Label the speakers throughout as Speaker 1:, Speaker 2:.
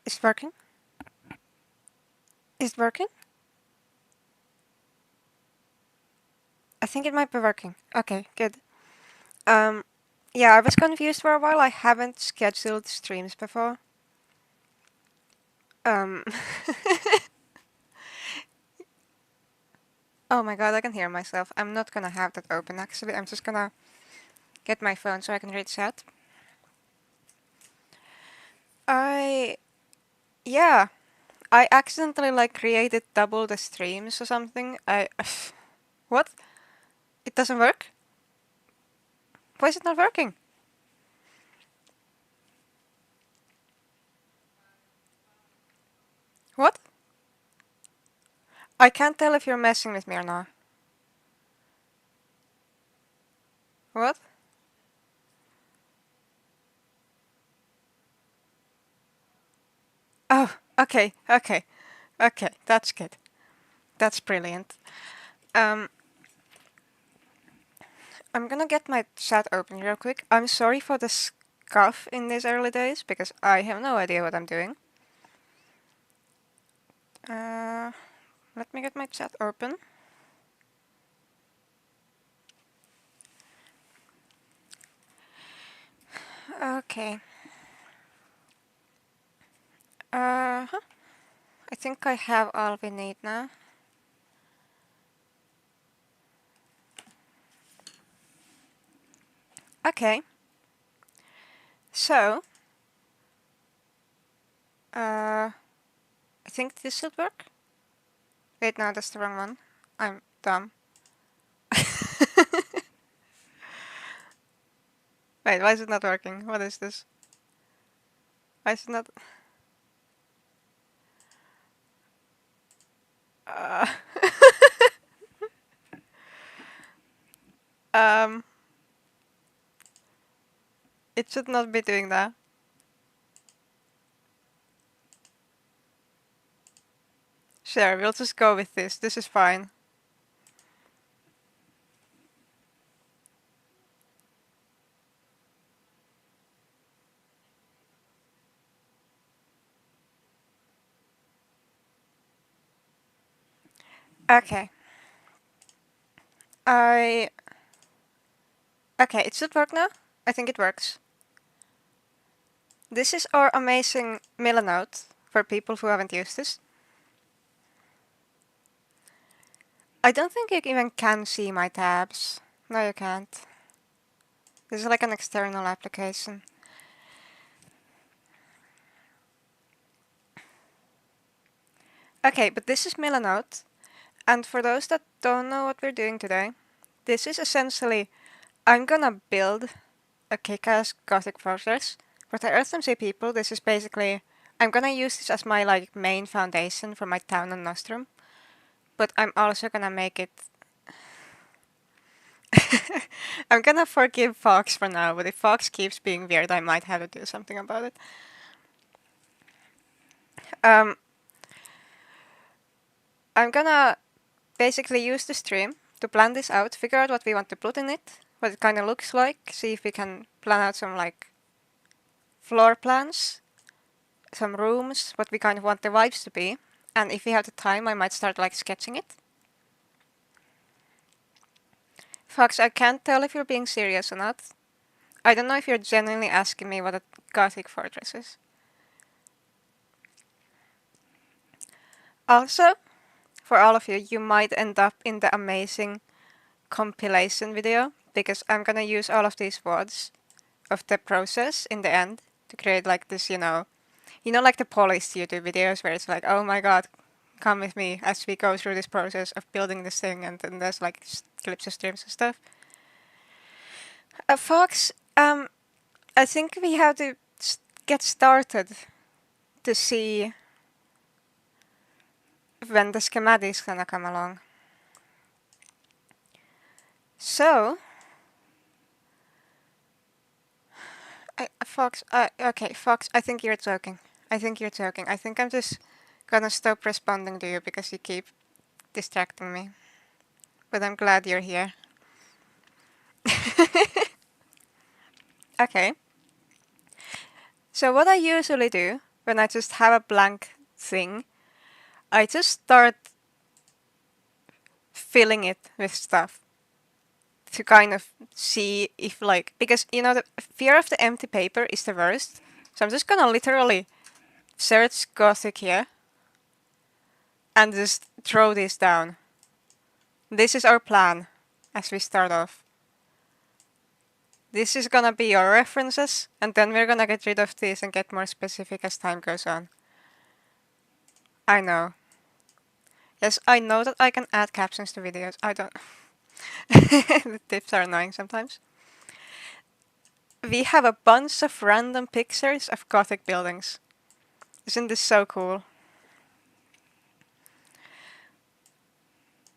Speaker 1: Is it working? Is it working? I think it might be working. Okay, good. Yeah, I was confused for a while. I haven't scheduled streams before. Um, oh my god, I can hear myself. I'm not gonna have that open actually. I'm just gonna get my phone so I can read chat. Yeah, I accidentally like created double the streams or something. What? It doesn't work? Why is it not working? What? I can't tell if you're messing with me or not. What? Oh, okay, okay, okay, that's good. That's brilliant. Um, I'm gonna get my chat open real quick. I'm sorry for the scuff in these early days because I have no idea what I'm doing. Uh, Let me get my chat open. Okay. Uh-huh. I think I have all we need now. Okay. So, I think this should work. Wait, no, that's the wrong one. I'm dumb. Wait, why is it not working? What is this? Why is it not? Uh, um, it should not be doing that. Sure, we'll just go with this. This is fine. Okay. I... Okay, it should work now. I think it works. This is our amazing Milanote for people who haven't used this. I don't think you even can see my tabs. No, you can't. This is like an external application. Okay, but this is Milanote. And for those that don't know what we're doing today, this is essentially, I'm gonna build a kick-ass Gothic Fortress. For the Earthsea people, this is basically, I'm gonna use this as my like main foundation for my town on Nostrum. But I'm also gonna make it... I'm gonna forgive Fox for now, but if Fox keeps being weird, I might have to do something about it. I'm gonna basically use the stream to plan this out, figure out what we want to put in it, what it kind of looks like, see if we can plan out some like floor plans, some rooms, what we kind of want the vibes to be, and if we have the time, I might start like sketching it. Fox, I can't tell if you're being serious or not. I don't know if you're genuinely asking me what a Gothic fortress is. Also, for all of you, you might end up in the amazing compilation video because I'm gonna use all of these words of the process in the end to create like this, like the polished YouTube videos where it's like, oh my god, come with me as we go through this process of building this thing, and then there's like clips of streams and stuff. Fox, I think we have to get started to see when the schematic's gonna come along. So, Fox, okay, Fox, I think you're joking. I think you're joking. I think I'm just gonna stop responding to you because you keep distracting me. But I'm glad you're here. Okay. So what I usually do when I just have a blank thing, I just start filling it with stuff to kind of see if like, because you know the fear of the empty paper is the worst. So I'm just gonna literally search Gothic here and just throw this down. This is our plan as we start off. This is gonna be our references, and then we're gonna get rid of this and get more specific as time goes on. I know. Yes, I know that I can add captions to videos. I don't. The tips are annoying sometimes. We have a bunch of random pictures of Gothic buildings. Isn't this so cool?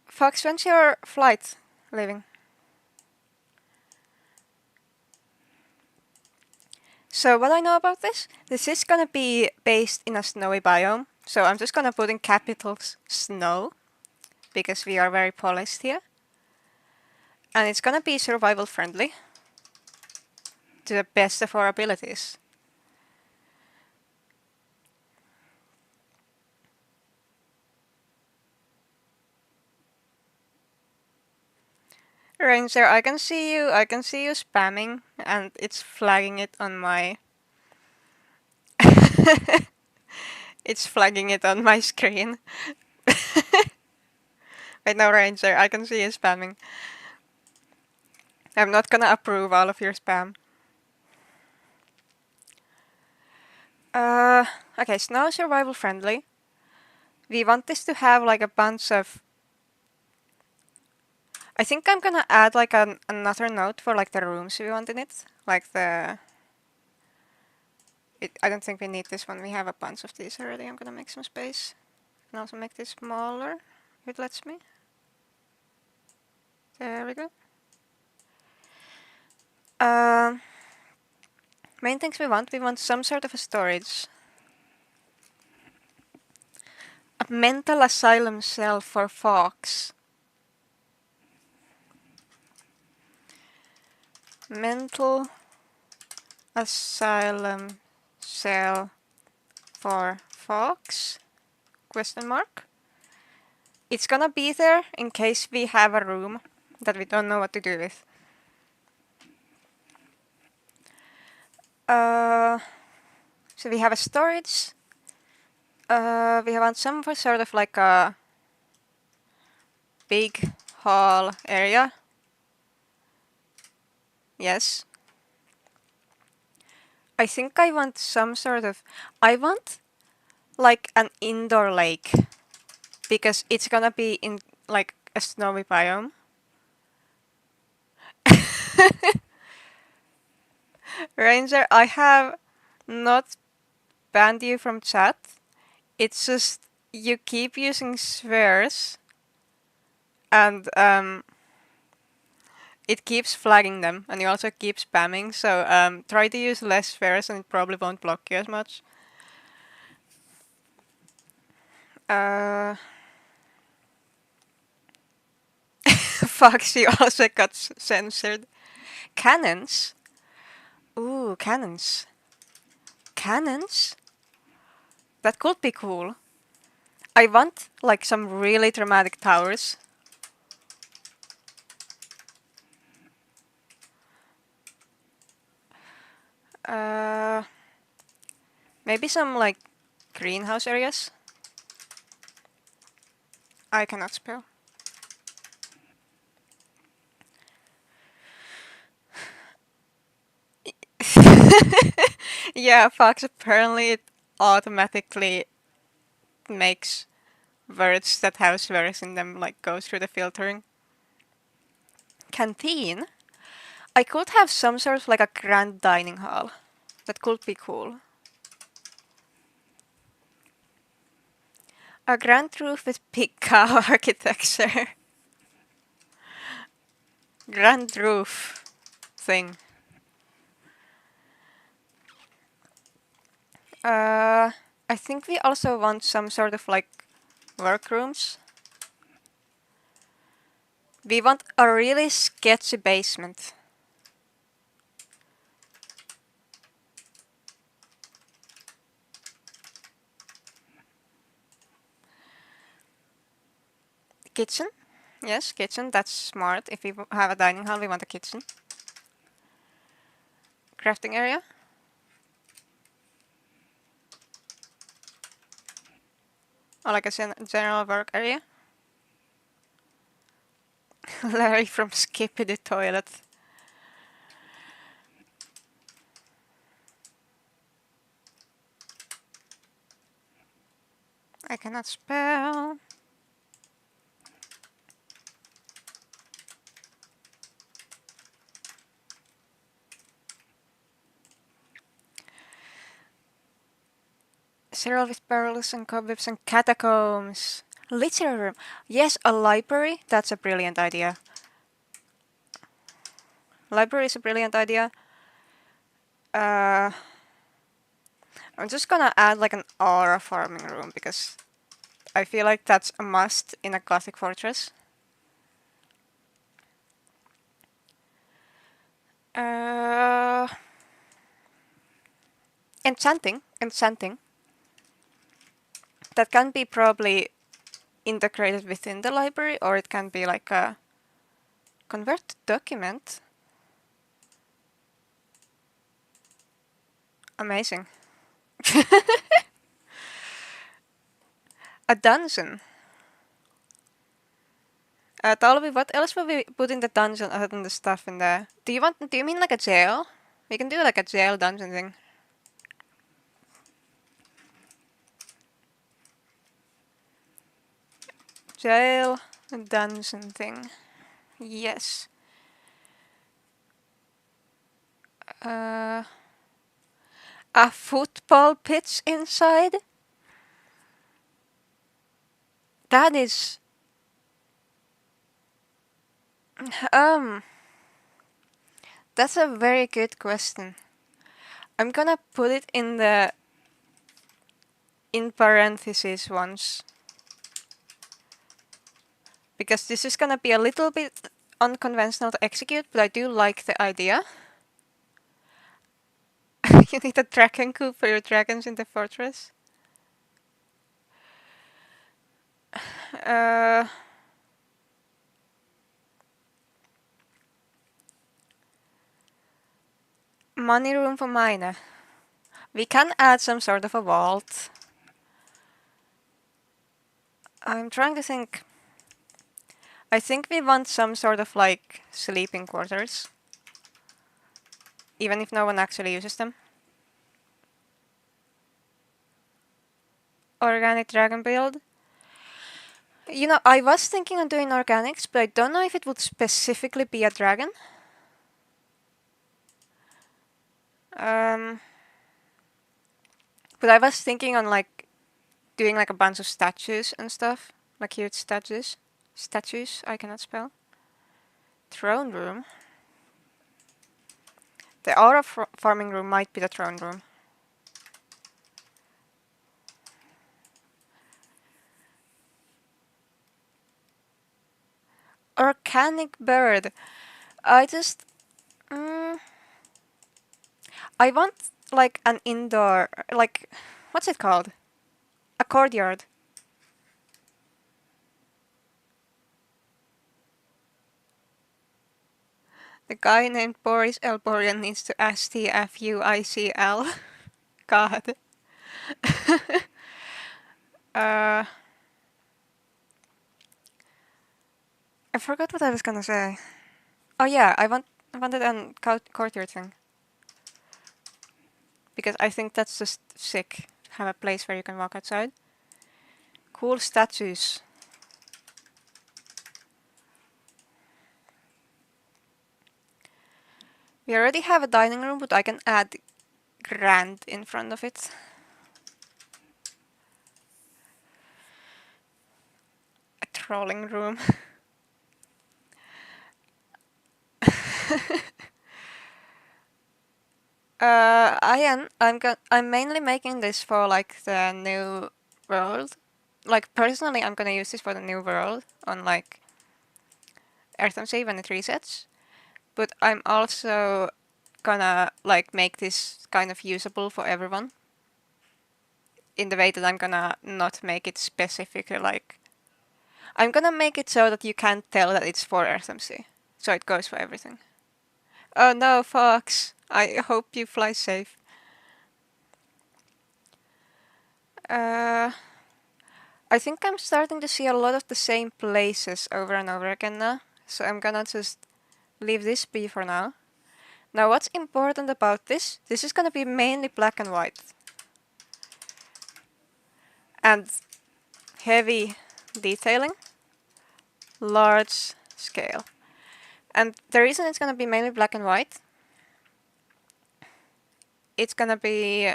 Speaker 1: Fox, when's your flight leaving? So what I know about this is gonna be based in a snowy biome. So I'm just gonna put in capitals snow, because we are very polished here. And it's gonna be survival friendly to the best of our abilities. Ranger, I can see you spamming, and it's flagging it on my it's flagging it on my screen. Wait, no, Ranger, I can see you spamming. I'm not gonna approve all of your spam. Okay, snow survival friendly. We want this to have like a bunch of... I think I'm gonna add like another note for like the rooms we want in it. Like the... I don't think we need this one. We have a bunch of these already. I'm gonna make some space. And also make this smaller, if it lets me. There we go. Main things we want some sort of a storage. A mental asylum cell for Fox. Mental asylum cell for Fox? Question mark. It's gonna be there in case we have a room that we don't know what to do with. So we have a storage. We want some for sort of like a big hall area. Yes. I think I want some sort of... I want like an indoor lake, because it's gonna be in like a snowy biome. Ranger, I have not banned you from chat. It's just you keep using swears, and it keeps flagging them, and you also keep spamming. So try to use less swears, and it probably won't block you as much. Fox, you also got censored. Cannons? Ooh, cannons. Cannons? That could be cool. I want like some really dramatic towers. Maybe some like greenhouse areas. I cannot spell. Yeah, Fox, apparently it automatically makes words that have swears in them like go through the filtering. Canteen? I could have some sort of like a grand dining hall. That could be cool. A grand roof with big cow architecture. Grand roof thing. I think we also want some sort of like workrooms. We want a really sketchy basement. Kitchen. Yes, kitchen. That's smart. If we have a dining hall, we want a kitchen. Crafting area. Or like a general work area. Larry from Skippy the toilet. I cannot spell. Cereal with barrels and cobwebs and catacombs. Literary room. Yes, a library. That's a brilliant idea. Library is a brilliant idea. I'm just gonna add like an aura farming room because I feel like that's a must in a Gothic Fortress. Enchanting. That can be probably integrated within the library, or it can be like a convert to document. Amazing. A dungeon. Talvi, what else will we put in the dungeon other than the stuff in there? Do you mean like a jail? We can do like a jail dungeon thing. Jail dungeon thing. Yes. A football pitch inside? That is... That's a very good question. I'm gonna put it in the... in parentheses once. Because this is gonna be a little bit unconventional to execute, but I do like the idea. You need a dragon coop for your dragons in the fortress. Money room for mine. We can add some sort of a vault. I'm trying to think. I think we want some sort of like sleeping quarters. Even if no one actually uses them. Organic dragon build. You know, I was thinking on doing organics, but I don't know if it would specifically be a dragon. But I was thinking on like doing like a bunch of statues and stuff. Like huge statues. Statues, I cannot spell. Throne room. The aura farming room might be the throne room. Organic bird. I just... I want like an indoor... like... what's it called? A courtyard. The guy named Boris Elborian needs to STFUICL. God. I forgot what I was gonna say. Oh yeah, I wanted a courtyard thing. Because I think that's just sick. Have a place where you can walk outside. Cool statues. We already have a dining room, but I can add grand in front of it. A trolling room. I'm mainly making this for like the new world. Like personally, I'm gonna use this for the new world on like Earth and Sea when it resets. But I'm also gonna like make this kind of usable for everyone. In the way that I'm gonna not make it specifically like... I'm gonna make it so that you can't tell that it's for RSMC. So it goes for everything. Oh no, Fox. I hope you fly safe. I think I'm starting to see a lot of the same places over and over again now. So I'm gonna just leave this be for now. Now what's important about this? This is gonna be mainly black and white. And heavy detailing. Large scale. And the reason it's gonna be mainly black and white, it's gonna be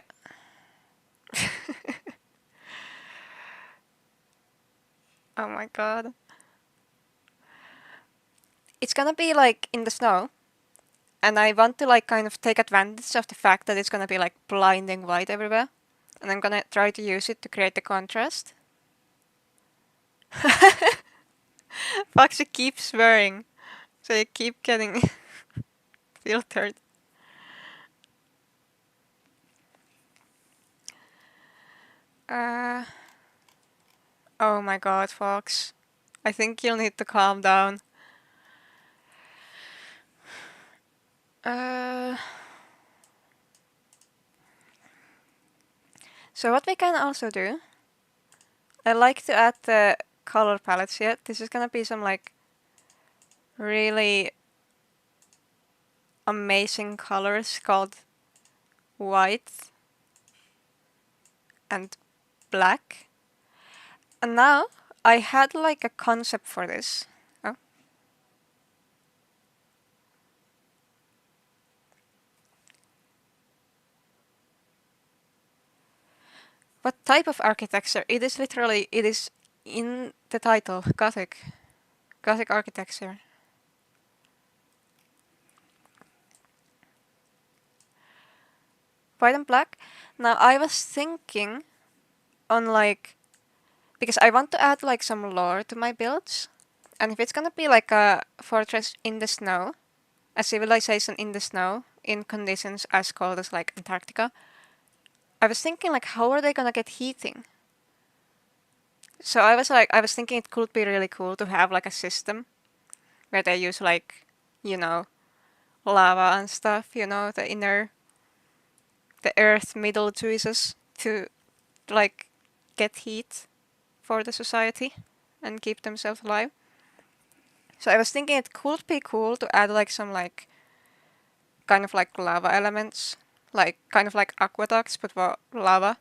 Speaker 1: oh my god. It's gonna be like in the snow. And I want to like kind of take advantage of the fact that it's gonna be like blinding white everywhere. And I'm gonna try to use it to create the contrast. Foxy keeps swearing. So you keep getting filtered. Oh my god, Fox. I think you'll need to calm down. So what we can also do, I like to add the color palettes here. This is gonna be some like really amazing colors called white and black. And now I had like a concept for this. Oh. What type of architecture? It is literally, it is in the title, Gothic. Gothic architecture. White and black. Now I was thinking on like, because I want to add like some lore to my builds. And if it's gonna be like a fortress in the snow, a civilization in the snow, in conditions as cold as like Antarctica, I was thinking like, how are they gonna get heating? So I was thinking it could be really cool to have like a system where they use like, you know, lava and stuff, you know, the earth middle juices to like get heat for the society and keep themselves alive. So I was thinking it could be cool to add like some like kind of like lava elements, like kind of like aqueducts but for lava,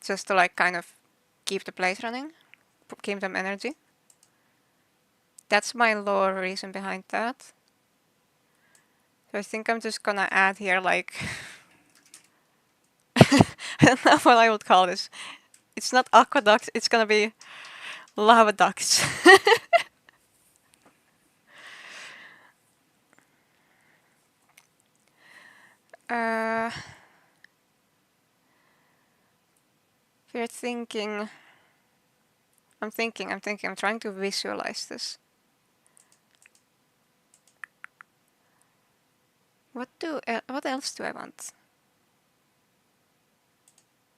Speaker 1: just to like kind of keep the place running, give them energy. That's my lore reason behind that. So I think I'm just gonna add here like I don't know what I would call this. It's not aqueducts, it's gonna be lava ducts. We're thinking. I'm thinking. I'm trying to visualize this. What else do I want?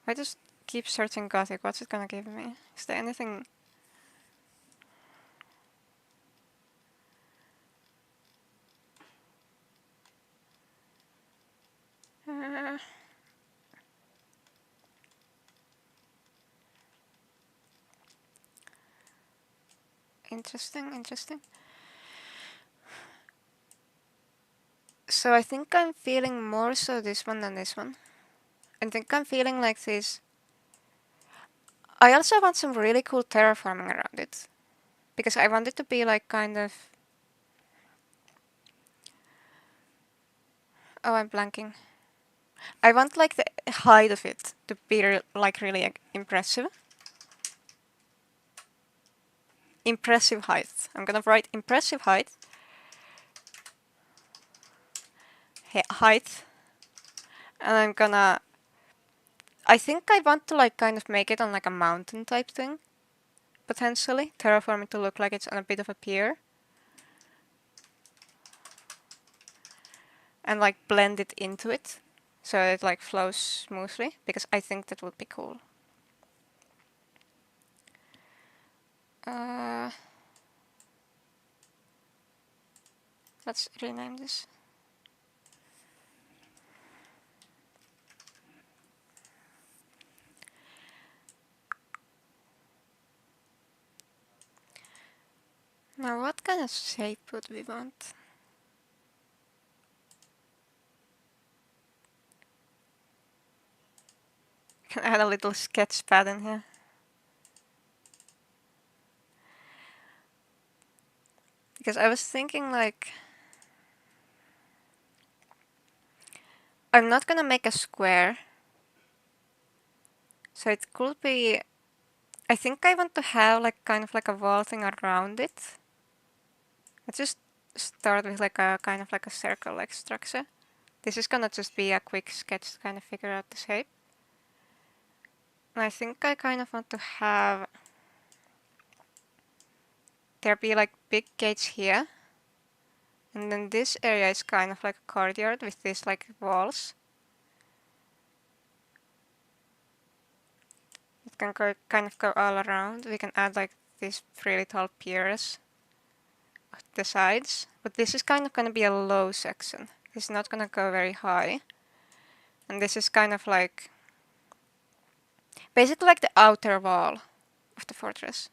Speaker 1: I just keep searching Gothic. What's it gonna give me? Is there anything? Interesting. So I think I'm feeling more so this one than this one. I think I'm feeling like this. I also want some really cool terraforming around it. Because I want it to be like kind of... Oh, I'm blanking. I want like the height of it to be like really impressive. Impressive height. I'm gonna write impressive height. Height. And I'm gonna... I think I want to like kind of make it on like a mountain type thing. Potentially. Terraform it to look like it's on a bit of a pier. And like blend it into it. So it like flows smoothly. Because I think that would be cool. Let's rename this. Now what kind of shape would we want? Can add a little sketch pad in here. Because I was thinking like, I'm not gonna make a square. So it could be, I think I want to have like kind of like a wall thing around it. Let's just start with like a kind of like a circle like structure. This is gonna just be a quick sketch to kind of figure out the shape. And I think I kind of want to have there be like big gates here. And then this area is kind of like a courtyard with these like walls. It can go, kind of go all around. We can add like these really tall piers at the sides. But this is kind of going to be a low section. It's not going to go very high. And this is kind of like basically like the outer wall of the fortress.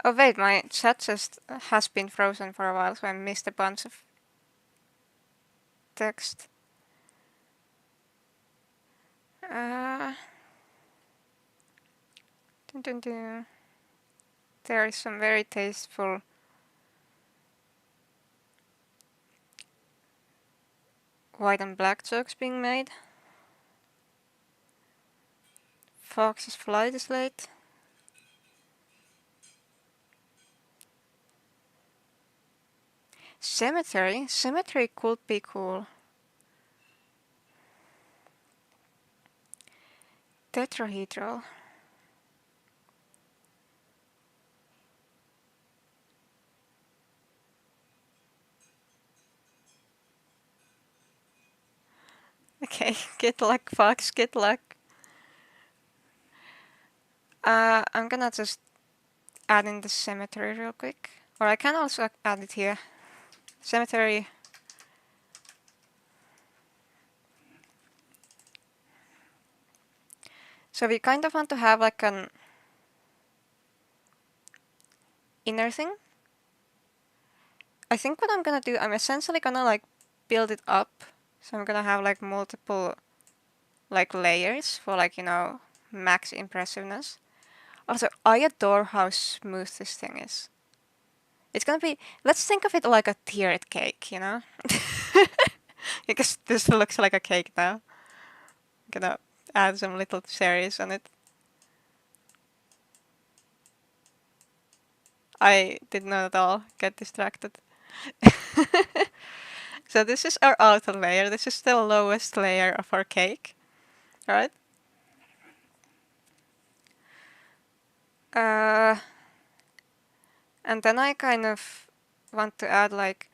Speaker 1: Oh wait, my chat just has been frozen for a while, so I missed a bunch of text. Dun, dun, dun. There is some very tasteful white and black jokes being made. Fox's flight is late. Cemetery? Cemetery could be cool. Tetrahedral. Okay, good luck, Fox, good luck. I'm gonna just add in the cemetery real quick. Or I can also add it here. Cemetery. So we kind of want to have like an inner thing. I think what I'm gonna do, I'm essentially gonna like build it up. So I'm gonna have like multiple like layers for like, you know, max impressiveness. Also, I adore how smooth this thing is. It's gonna be, let's think of it like a tiered cake, you know? Because this looks like a cake now. I'm gonna add some little cherries on it. I did not at all get distracted. So this is our outer layer. This is the lowest layer of our cake, right? And then I kind of want to add like,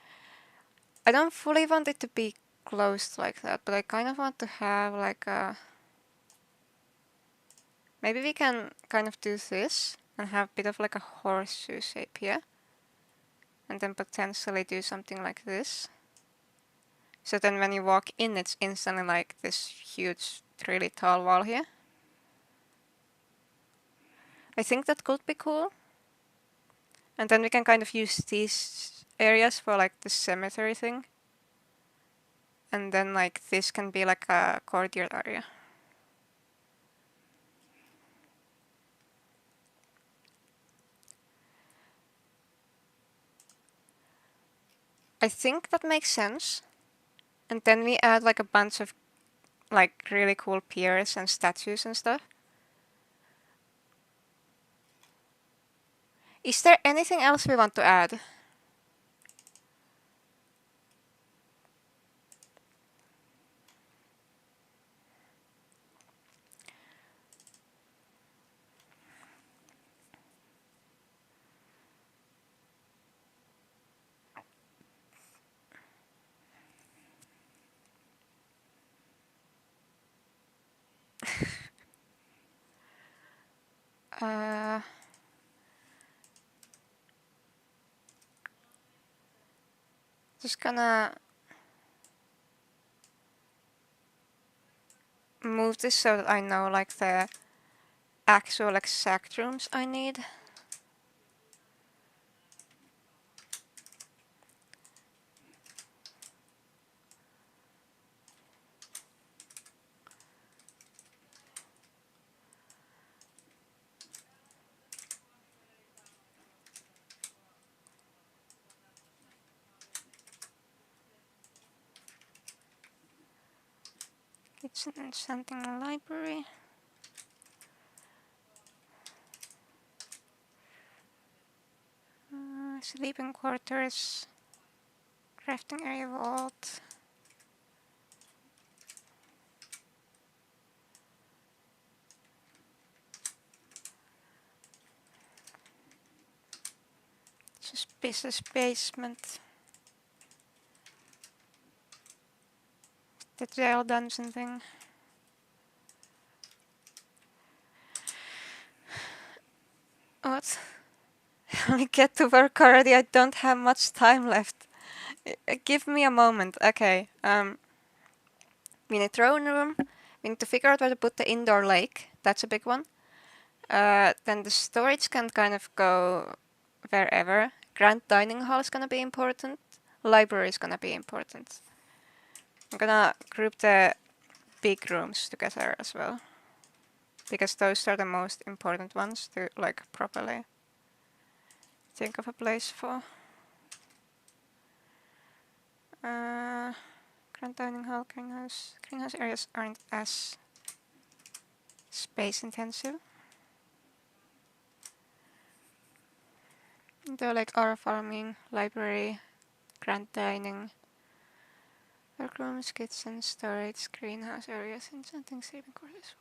Speaker 1: I don't fully want it to be closed like that, but I kind of want to have like a, maybe we can kind of do this and have a bit of like a horseshoe shape here. And then potentially do something like this. So then when you walk in, it's instantly like this huge, really tall wall here. I think that could be cool. And then we can kind of use these areas for like the cemetery thing. And then like this can be like a courtyard area. I think that makes sense. And then we add like a bunch of like really cool piers and statues and stuff. Is there anything else we want to add? Just gonna move this so that I know like the actual exact rooms I need. Kitchen and something library. Sleeping quarters. Crafting area vault. Suspicious basement. The jail dungeon thing. What? I get to work already. I don't have much time left. Give me a moment. Okay. We need throne room. We need to figure out where to put the indoor lake. That's a big one. Then the storage can kind of go wherever. Grand dining hall is gonna be important. Library is gonna be important. I'm gonna group the big rooms together as well, because those are the most important ones to like properly think of a place for. Grand dining hall, greenhouse. Greenhouse areas aren't as space intensive. Though like our farming, library, grand dining, workrooms, kitchen, storage, greenhouse areas, and something sleeping quarters.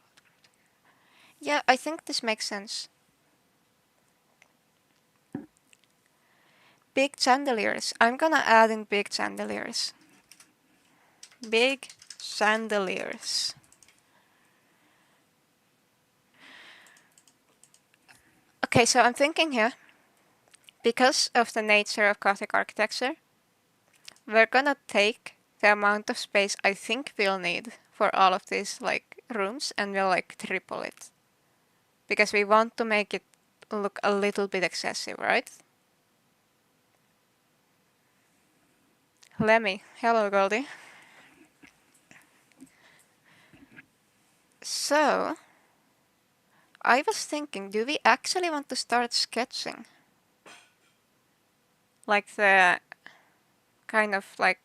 Speaker 1: Yeah, I think this makes sense. Big chandeliers. I'm gonna add in big chandeliers. Big chandeliers. Okay, so I'm thinking here, because of the nature of Gothic architecture, we're gonna take the amount of space I think we'll need for all of these like rooms and we'll like triple it. Because we want to make it look a little bit excessive, right? Lemmy, hello Goldie. So, I was thinking, do we actually want to start sketching? Like the kind of like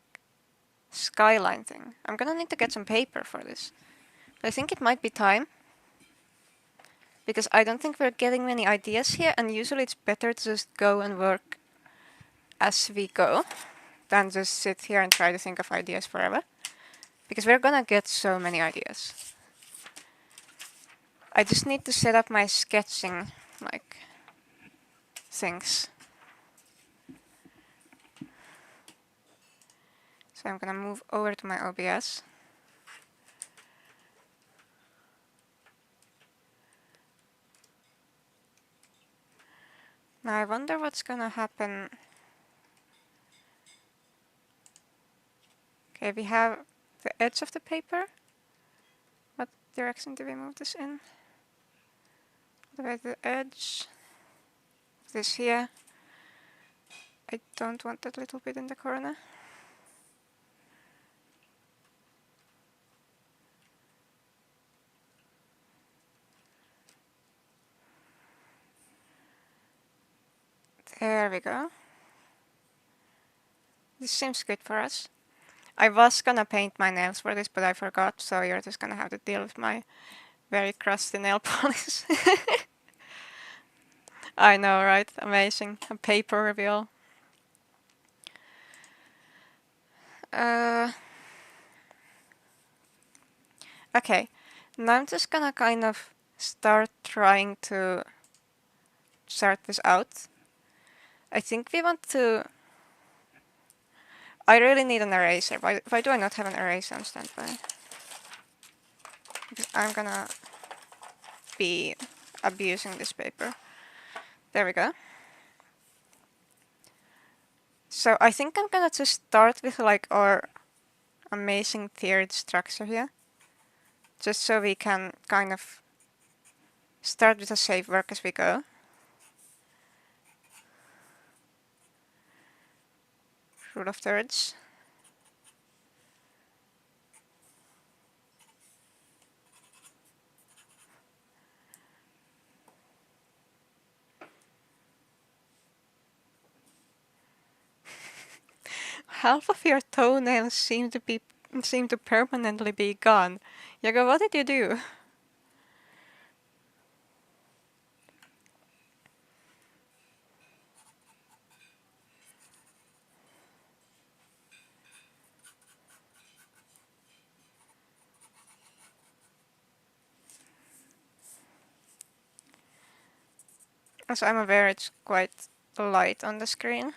Speaker 1: skyline thing. I'm gonna need to get some paper for this. But I think it might be time. Because I don't think we're getting many ideas here, and usually it's better to just go and work as we go than just sit here and try to think of ideas forever. Because we're gonna get so many ideas. I just need to set up my sketching, like, things. So I'm gonna move over to my OBS. Now I wonder what's gonna happen. Okay, we have the edge of the paper. What direction do we move this in? The way to the edge. This here. I don't want that little bit in the corner. There we go. This seems good for us. I was gonna paint my nails for this, but I forgot, so you're just gonna have to deal with my very crusty nail polish. I know, right? Amazing. A paper reveal. Okay, now I'm just gonna kind of start trying to sort this out. I think we want to... I really need an eraser. Why do I not have an eraser on standby? Because I'm gonna be abusing this paper. There we go. So I think I'm gonna just start with like our amazing tiered structure here. Just so we can kind of start with a safe work as we go. Rule of thirds. Half of your toenails seem to permanently be gone. Yago, what did you do? As I'm aware, it's quite light on the screen.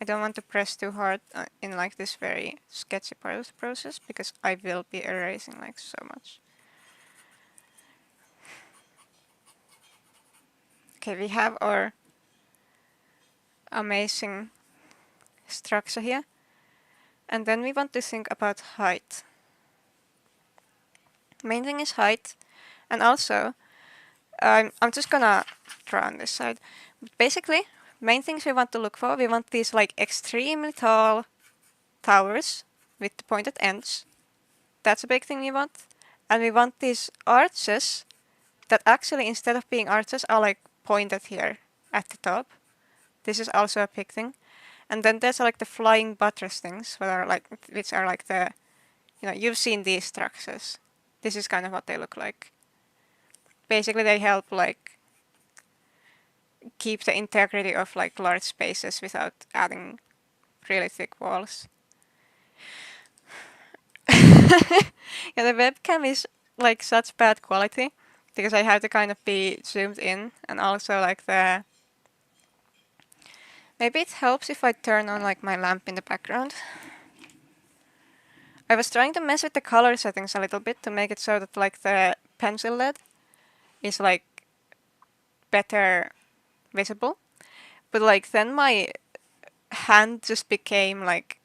Speaker 1: I don't want to press too hard in like this very sketchy part of the process because I will be erasing like so much. Okay, we have our amazing structure here. And then we want to think about height. Main thing is height. And also, I'm just gonna draw on this side. But basically, main things we want to look for, we want these like extremely tall towers with the pointed ends. That's a big thing we want. And we want these arches that actually, instead of being arches, are like pointed here at the top. This is also a big thing. And then there's like the flying buttress things, which are like the, you've seen these structures. This is kind of what they look like. Basically, they help like keep the integrity of like large spaces without adding really thick walls. Yeah, the webcam is like such bad quality because I have to kind of be zoomed in, and also like maybe it helps if I turn on like my lamp in the background. I was trying to mess with the color settings a little bit to make it so that like the pencil lead is like better visible, but like then my hand just became like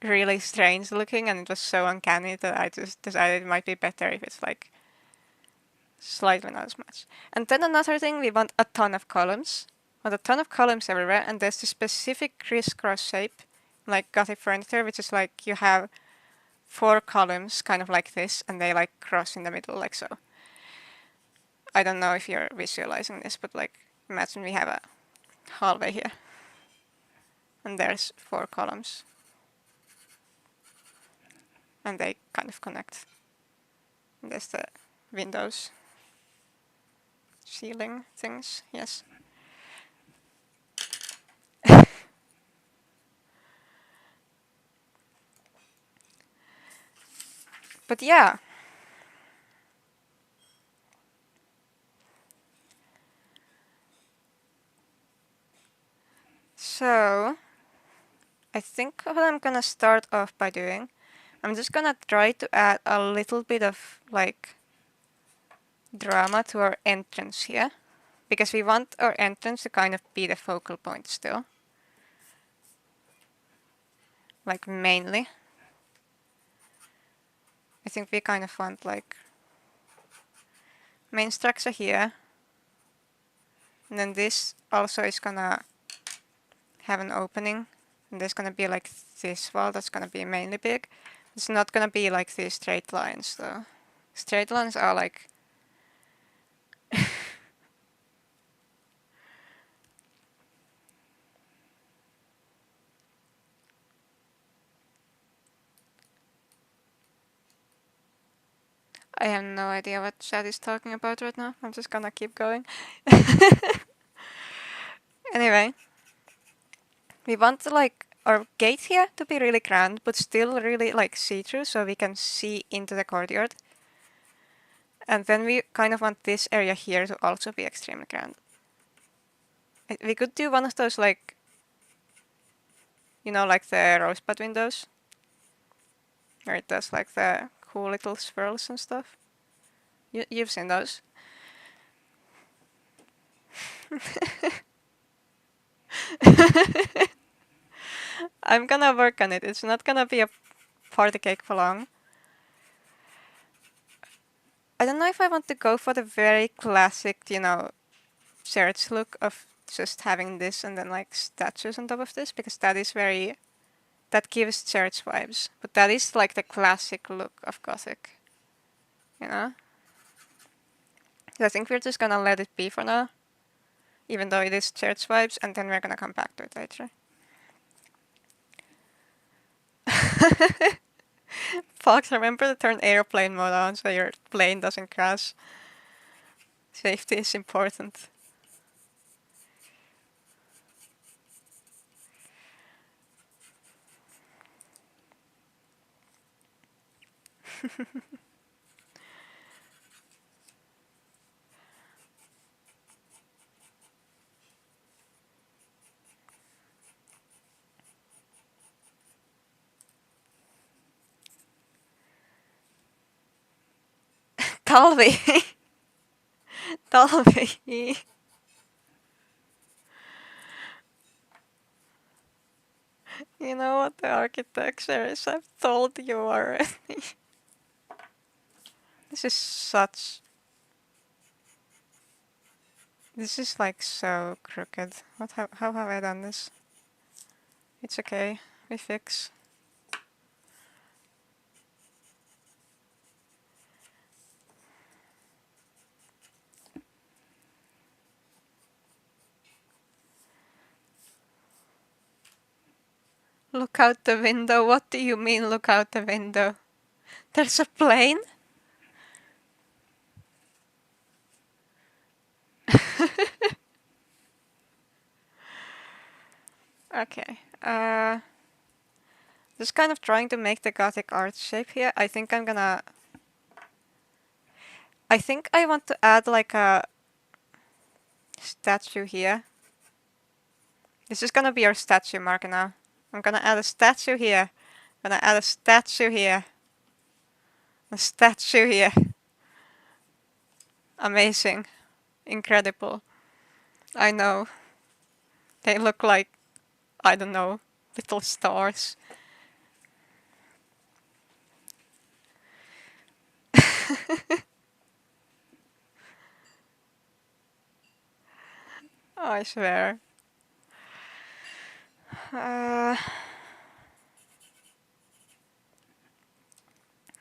Speaker 1: really strange looking, and it was so uncanny that I just decided it might be better if it's like slightly not as much. And then another thing, we want a ton of columns. We want a ton of columns everywhere, and there's this specific crisscross shape, like Gothic Furniture, which is like you have 4 columns kind of like this, and they like cross in the middle like so. I don't know if you're visualizing this, but like imagine we have a hallway here, and there's 4 columns, and they kind of connect. And there's the windows, ceiling things, yes. But yeah. So, I think what I'm gonna start off by doing, I'm just gonna try to add a little bit of like drama to our entrance here, because we want our entrance to kind of be the focal point still. Like mainly. I think we kind of want like main structure here. And then this also is gonna have an opening. And there's gonna be like this wall that's gonna be mainly big. It's not gonna be like these straight lines though. Straight lines are like I have no idea what chat is talking about right now. I'm just gonna keep going. Anyway, we want like our gate here to be really grand, but still really like see-through, so we can see into the courtyard. And then we kind of want this area here to also be extremely grand. We could do one of those like, like the rosebud windows, where it does like the cool little swirls and stuff. You've seen those. I'm gonna work on it. It's not gonna be a party cake for long. I don't know if I want to go for the very classic, church look of just having this and then like statues on top of this, because that gives church vibes. But that is like the classic look of Gothic, you know? So I think we're just gonna let it be for now, even though it is church vibes, and then we're gonna come back to it later. Fox, remember to turn airplane mode on so your plane doesn't crash. Safety is important. Talvi! Talvi! You know what the architecture is? I've told you already. This is such... This is like so crooked. How have I done this? It's okay. We fix. Look out the window. What do you mean look out the window? There's a plane? Okay. Just kind of trying to make the Gothic art shape here. I think I want to add like a statue here. This is gonna be our statue marker now. I'm gonna add a statue here. I'm gonna add a statue here. A statue here. Amazing. Incredible. I know. They look like, I don't know, little stars. I swear. Now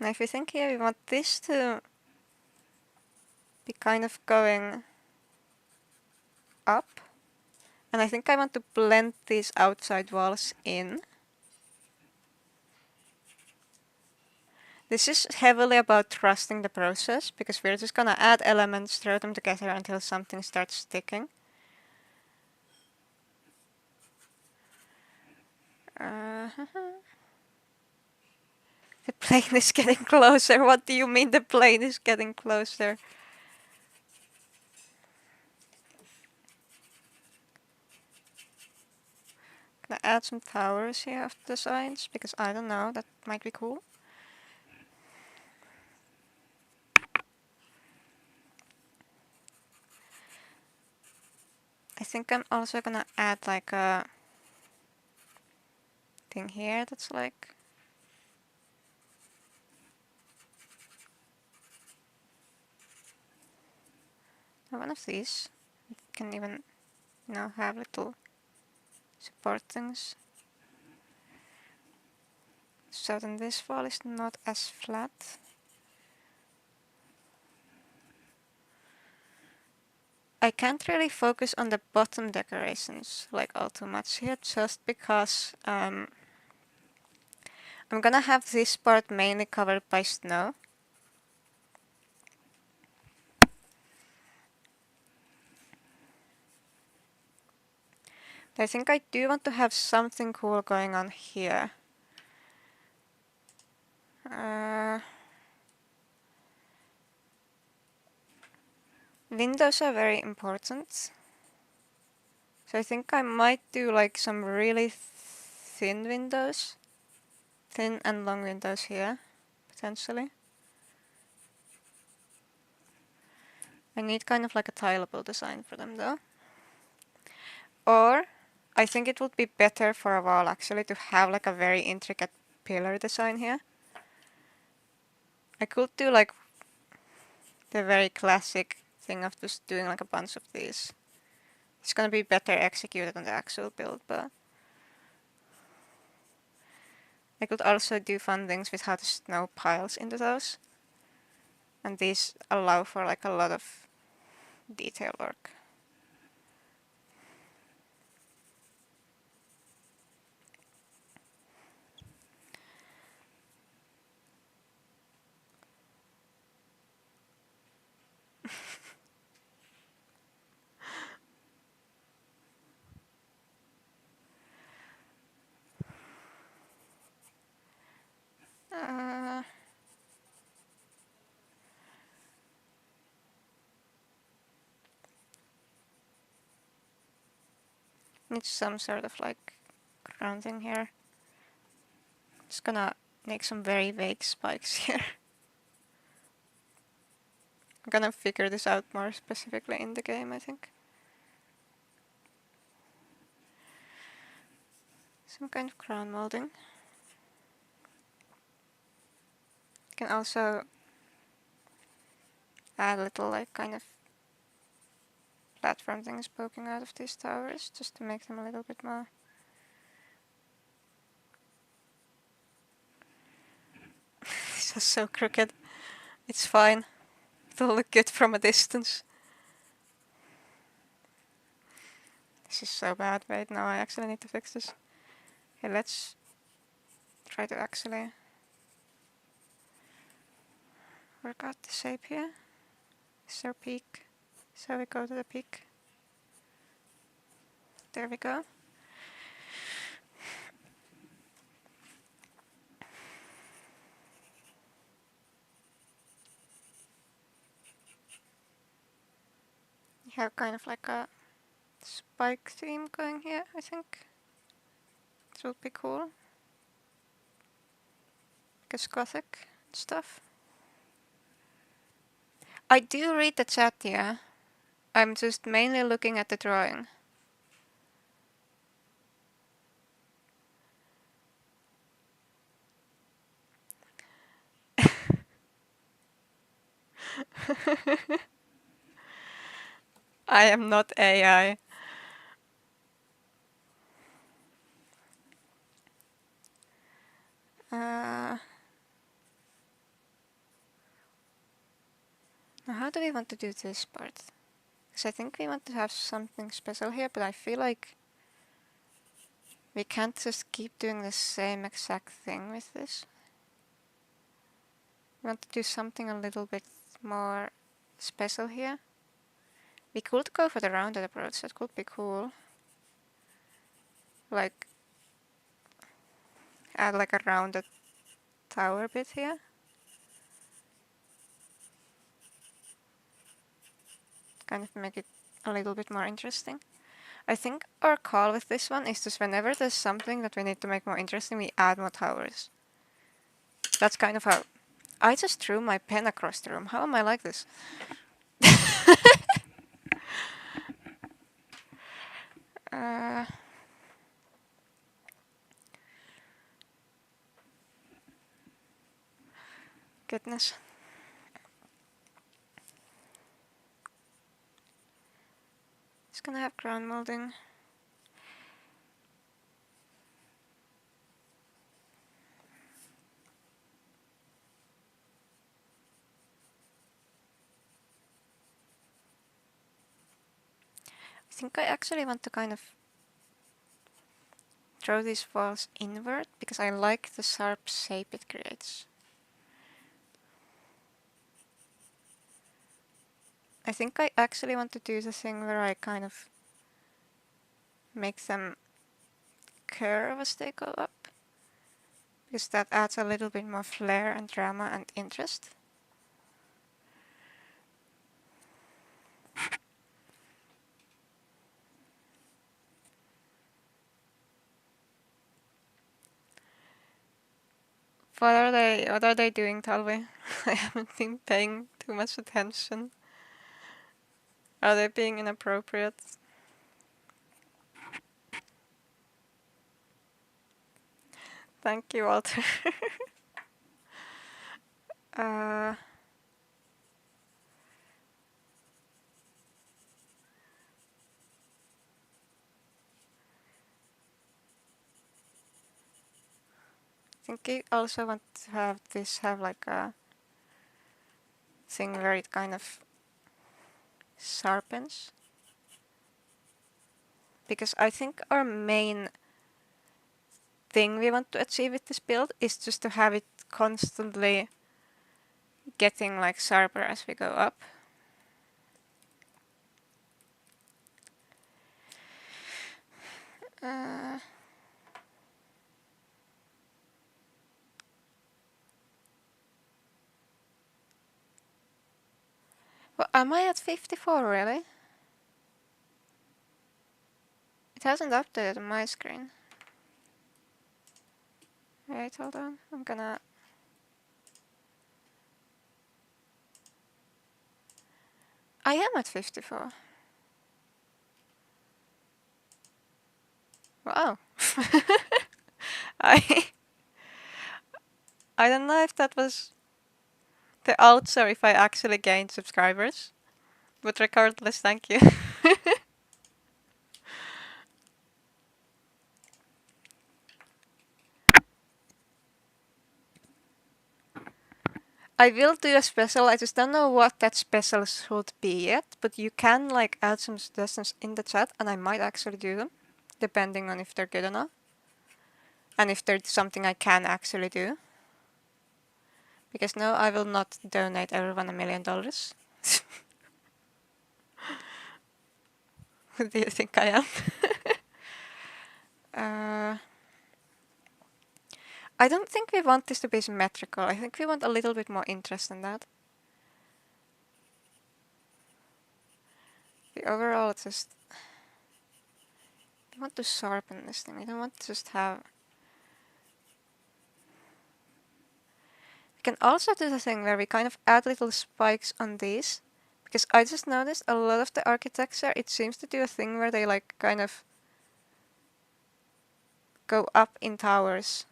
Speaker 1: if you think here, we want this to be kind of going up. And I think I want to blend these outside walls in. This is heavily about trusting the process, because we're just gonna add elements, throw them together until something starts sticking. The plane is getting closer. What do you mean the plane is getting closer? Gonna add some towers here of the sides, because I don't know, that might be cool. I think I'm also gonna add like a thing here that's like... one of these. It can even, have little support things. So then this wall is not as flat. I can't really focus on the bottom decorations like all too much here, just because I'm gonna have this part mainly covered by snow. I think I do want to have something cool going on here. Windows are very important. So I think I might do like some really thin windows. Thin and long windows here, potentially. I need kind of like a tileable design for them though. Or I think it would be better for a wall actually to have like a very intricate pillar design here. I could do like the very classic thing of just doing like a bunch of these. It's gonna be better executed on the actual build, but I could also do fun things with how the snow piles into those. And these allow for like a lot of detail work. Uh, Need some sort of like grounding here. Just gonna make some very vague spikes here. I'm gonna figure this out more specifically in the game, I think. Some kind of crown molding. You can also add little like kind of platform things poking out of these towers just to make them a little bit more. This is so crooked. It's fine. It'll look good from a distance. This is so bad. Wait, no, I actually need to fix this. Okay, let's try to actually work out the shape here. Is there a peak? So we go to the peak. There we go. You have kind of like a spike theme going here, I think. This would be cool. Because Gothic stuff. I do read the chat here. I'm just mainly looking at the drawing. I am not AI. Now how do we want to do this part? Because I think we want to have something special here, but I feel like we can't just keep doing the same exact thing with this. We want to do something a little bit more special here. We could go for the rounded approach, that could be cool. Like, add like a rounded tower bit here. Kind of make it a little bit more interesting. I think our call with this one is just whenever there's something that we need to make more interesting, we add more towers. That's kind of how... I just threw my pen across the room. How am I like this? Goodness. It's gonna have ground molding. I think I actually want to kind of throw these walls inward because I like the sharp shape it creates. I think I actually want to do the thing where I kind of make them curve as they go up, because that adds a little bit more flair and drama and interest. What are they doing, Talvi? I haven't been paying too much attention. Are they being inappropriate? Thank you, Walter. uh, I think you also want to have this have like a thing where it kind of sharpens. Because I think our main thing we want to achieve with this build is just to have it constantly getting like sharper as we go up. Well, am I at 54 really? It hasn't updated on my screen. Wait, hold on. I'm gonna... I am at 54. Wow. I I don't know if that was the odds or if I actually gained subscribers. But regardless, thank you. I will do a special, I just don't know what that special should be yet, but you can like add some suggestions in the chat and I might actually do them, depending on if they're good or not. And if there's something I can actually do. Because no, I will not donate everyone $1 million. Who do you think I am? I don't think we want this to be symmetrical. I think we want a little bit more interest in that. The overall just... We want to sharpen this thing. We don't want to just have... We can also do the thing where we kind of add little spikes on these. Because I just noticed a lot of the architecture, it seems to do a thing where they like kind of go up in towers.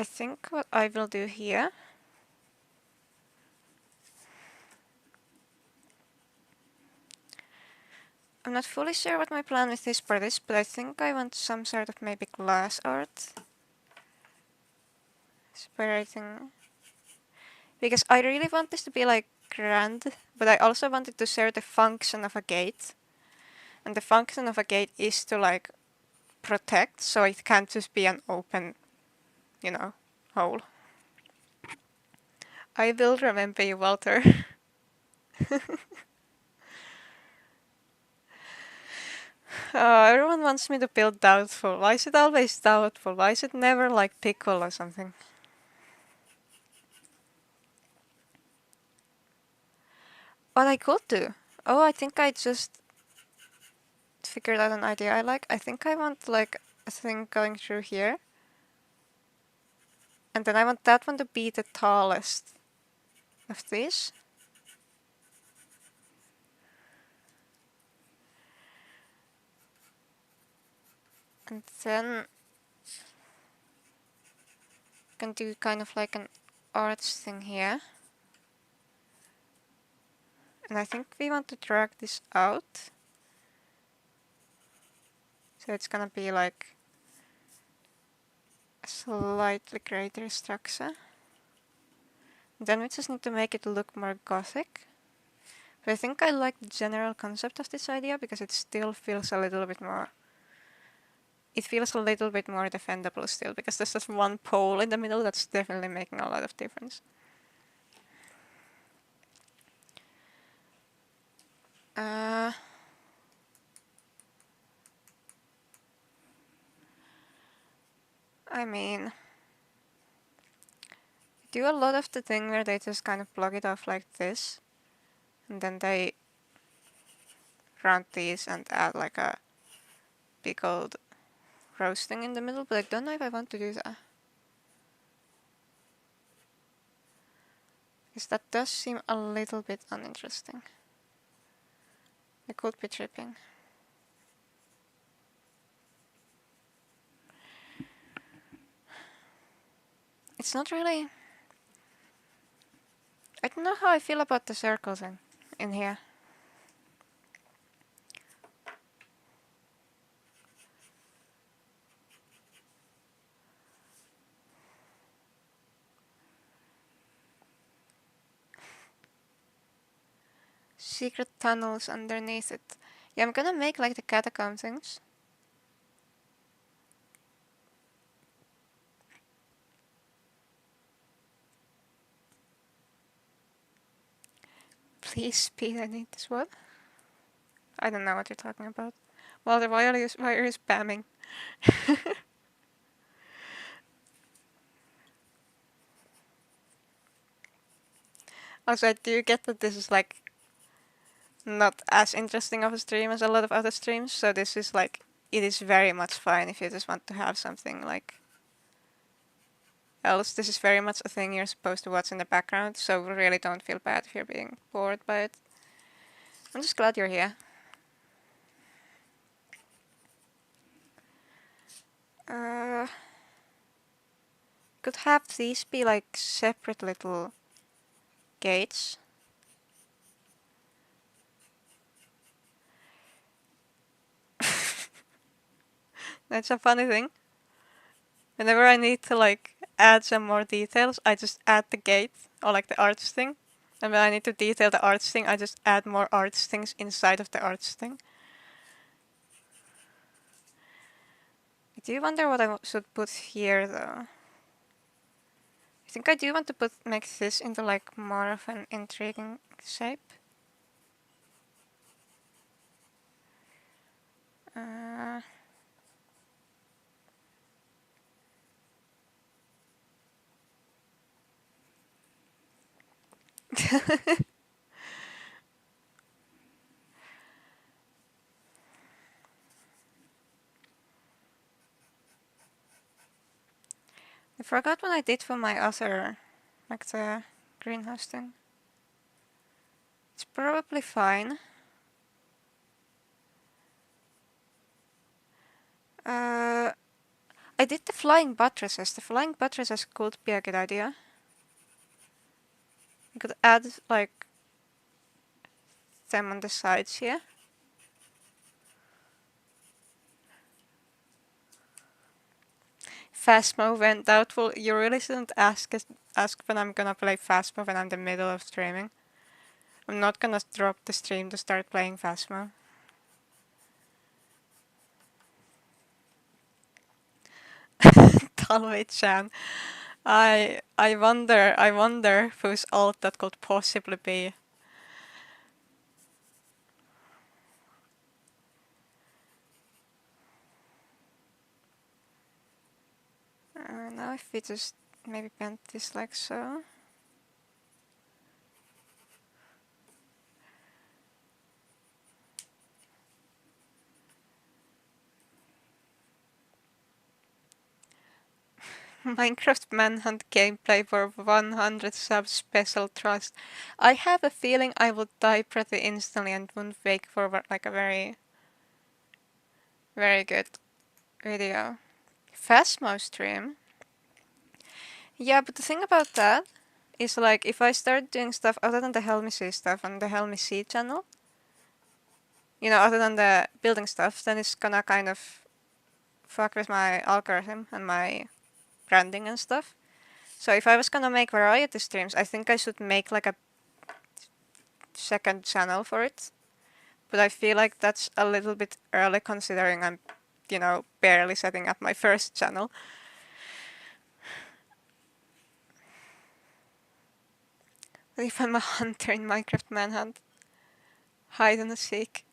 Speaker 1: I think what I will do here... I'm not fully sure what my plan with this part is, but I think I want some sort of maybe glass art. Separating... Because I really want this to be like grand, but I also want it to serve the function of a gate. And the function of a gate is to like protect, so it can't just be an open, you know, hole. I will remember you, Walter. Everyone wants me to build doubtful. Why is it always doubtful? Why is it never like pickle or something? What I could do? Oh, I think I just figured out an idea I like. I think I want like a thing going through here. And then I want that one to be the tallest of these. And then I can do kind of like an arch thing here. And I think we want to drag this out. So it's gonna be like a slightly greater structure. Then we just need to make it look more Gothic. But I think I like the general concept of this idea because it still feels a little bit more... It feels a little bit more defendable still, because there's just one pole in the middle that's definitely making a lot of difference. I mean... do a lot of the thing where they just kind of block it off like this. And then they round these and add like a big old roasting in the middle, but I don't know if I want to do that. Because that does seem a little bit uninteresting. I could be tripping. It's not really... I don't know how I feel about the circles in here. Secret tunnels underneath it. Yeah, I'm gonna make like the catacomb things. Please speed, I need this one. I don't know what you're talking about. Well, the wire is spamming. Also, I do get that this is like not as interesting of a stream as a lot of other streams, so this is like, it is very much fine if you just want to have something like else. This is very much a thing you're supposed to watch in the background, so really don't feel bad if you're being bored by it. I'm just glad you're here. Could have these be like separate little gates. That's a funny thing. Whenever I need to like add some more details, I just add the gate or like the arch thing. And when I need to detail the arch thing, I just add more arch things inside of the arch thing. I do wonder what I should put here though. I think I do want to make this into like more of an intriguing shape. I forgot what I did for my other, like the greenhouse thing. It's probably fine. I did the flying buttresses. The flying buttresses could be a good idea. You could add like them on the sides here. Phasmo when doubtful. You really shouldn't ask when I'm gonna play Phasmo when I'm in the middle of streaming. I'm not gonna drop the stream to start playing Phasmo. Talway-chan. I wonder whose alt that could possibly be. Now if we just maybe bend this like so. Minecraft Manhunt gameplay for 100 subs special trust. I have a feeling I would die pretty instantly and wouldn't wake for like a very, very good video. Phasmo stream? Yeah, but the thing about that is like if I start doing stuff other than the Help Me See stuff on the Help Me See channel, you know, other than the building stuff, then it's gonna kind of fuck with my algorithm and my branding and stuff. So if I was gonna make variety streams, I think I should make like a second channel for it. But I feel like that's a little bit early considering I'm, you know, barely setting up my first channel. But if I'm a hunter in Minecraft Manhunt, hide and seek.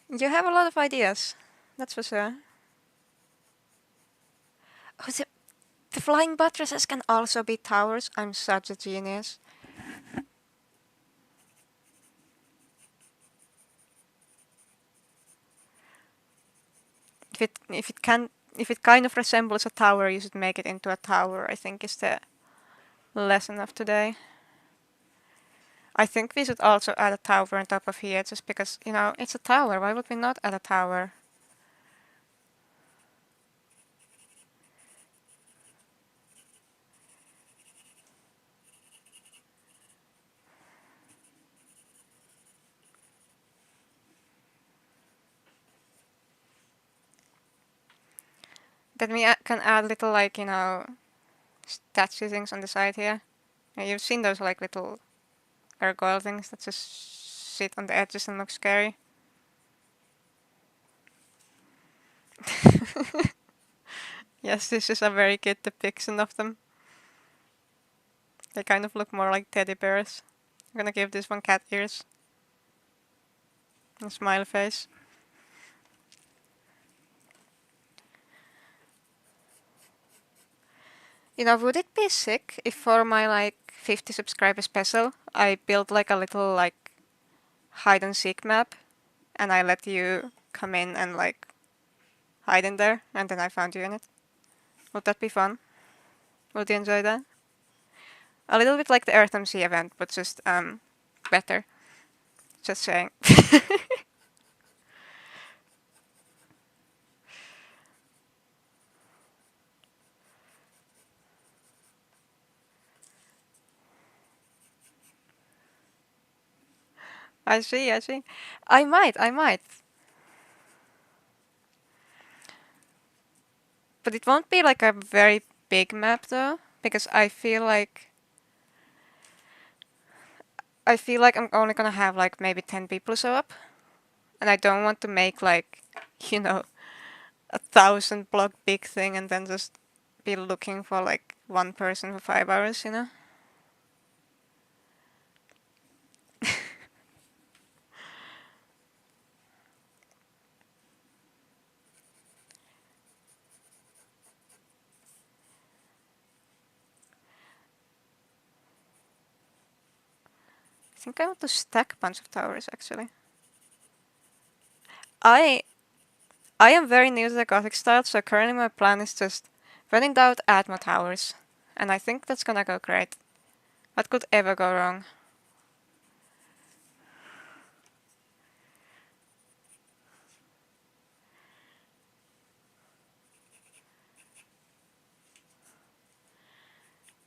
Speaker 1: You have a lot of ideas, that's for sure. Oh, the flying buttresses can also be towers. I'm such a genius. If it can if it kind of resembles a tower, you should make it into a tower, I think is the lesson of today. I think we should also add a tower on top of here, just because, you know, it's a tower. Why would we not add a tower? Then we can add little, like, you know, statue things on the side here. Yeah, you've seen those, like, little gargoyle things that just sit on the edges and look scary. Yes, this is a very good depiction of them. They kind of look more like teddy bears. I'm gonna give this one cat ears. And smile face. You know, would it be sick if for my like 50 subscriber special, I built like a little like hide and seek map and I let you come in and like hide in there and then I found you in it? Would that be fun? Would you enjoy that? A little bit like the Earth MC event, but just better. Just saying. I see, I see. I might, I might. But it won't be like a very big map though, because I feel like I'm only gonna have like maybe 10 people show up. And I don't want to make like, you know, 1,000 block big thing and then just be looking for like one person for 5 hours, you know? I think I want to stack a bunch of towers actually. I I am very new to the Gothic style, so currently my plan is just when in doubt add more towers. And I think that's gonna go great. What could ever go wrong?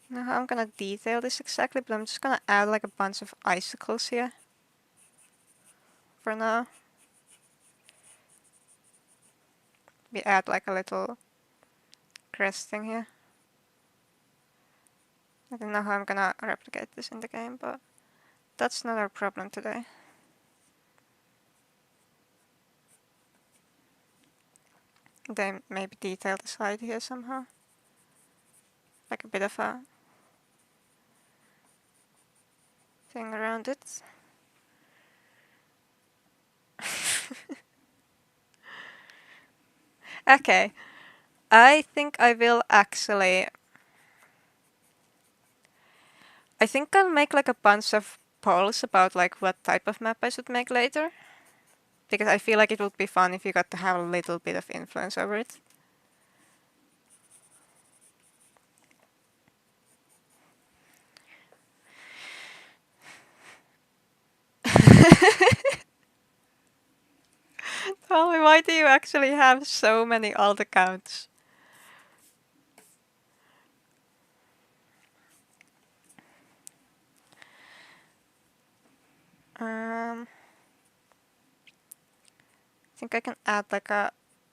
Speaker 1: Now how I'm gonna detail this exactly, but I'm just gonna add like a bunch of icicles here. For now. We add like a little crest thing here. I don't know how I'm gonna replicate this in the game, but that's not our problem today. Then maybe detail the side here somehow. Like a bit of a thing around it. Okay. I think I will actually... I think I'll make like a bunch of polls about like what type of map I should make later. Because I feel like it would be fun if you got to have a little bit of influence over it. Tell me, why do you actually have so many alt accounts? I think I can add like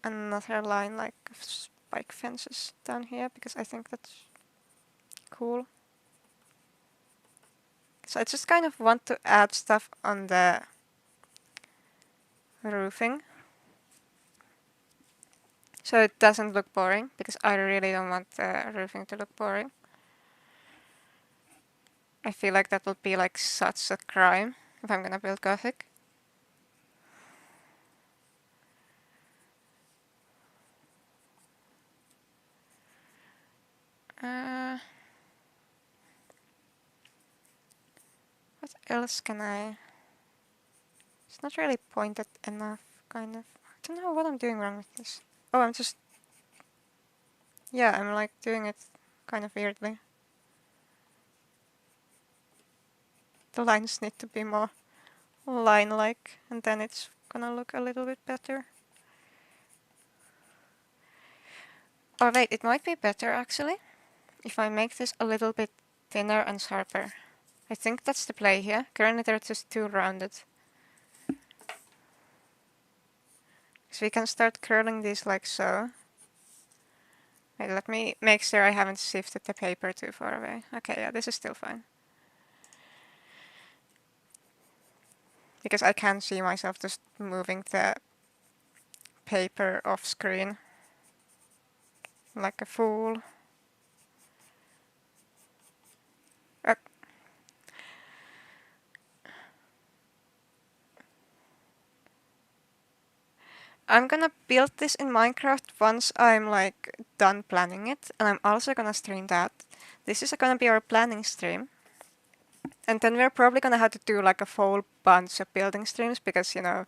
Speaker 1: another line like of spike fences down here because I think that's cool. So I just kind of want to add stuff on the roofing. So it doesn't look boring, because I really don't want the roofing to look boring. I feel like that would be like such a crime if I'm gonna build Gothic. What else can I... It's not really pointed enough, kind of. I don't know what I'm doing wrong with this. Oh, I'm just Yeah, I'm like doing it kind of weirdly. The lines need to be more line-like, and then it's gonna look a little bit better. Oh wait, it might be better actually if I make this a little bit thinner and sharper. I think that's the play here. Currently they're just too rounded. So we can start curling these like so. Wait, let me make sure I haven't shifted the paper too far away. Okay, yeah, this is still fine. Because I can see myself just moving the paper off screen like a fool. Uh, I'm gonna build this in Minecraft once I'm like done planning it, and I'm also gonna stream that. This is gonna be our planning stream. And then we're probably gonna have to do like a whole bunch of building streams because, you know,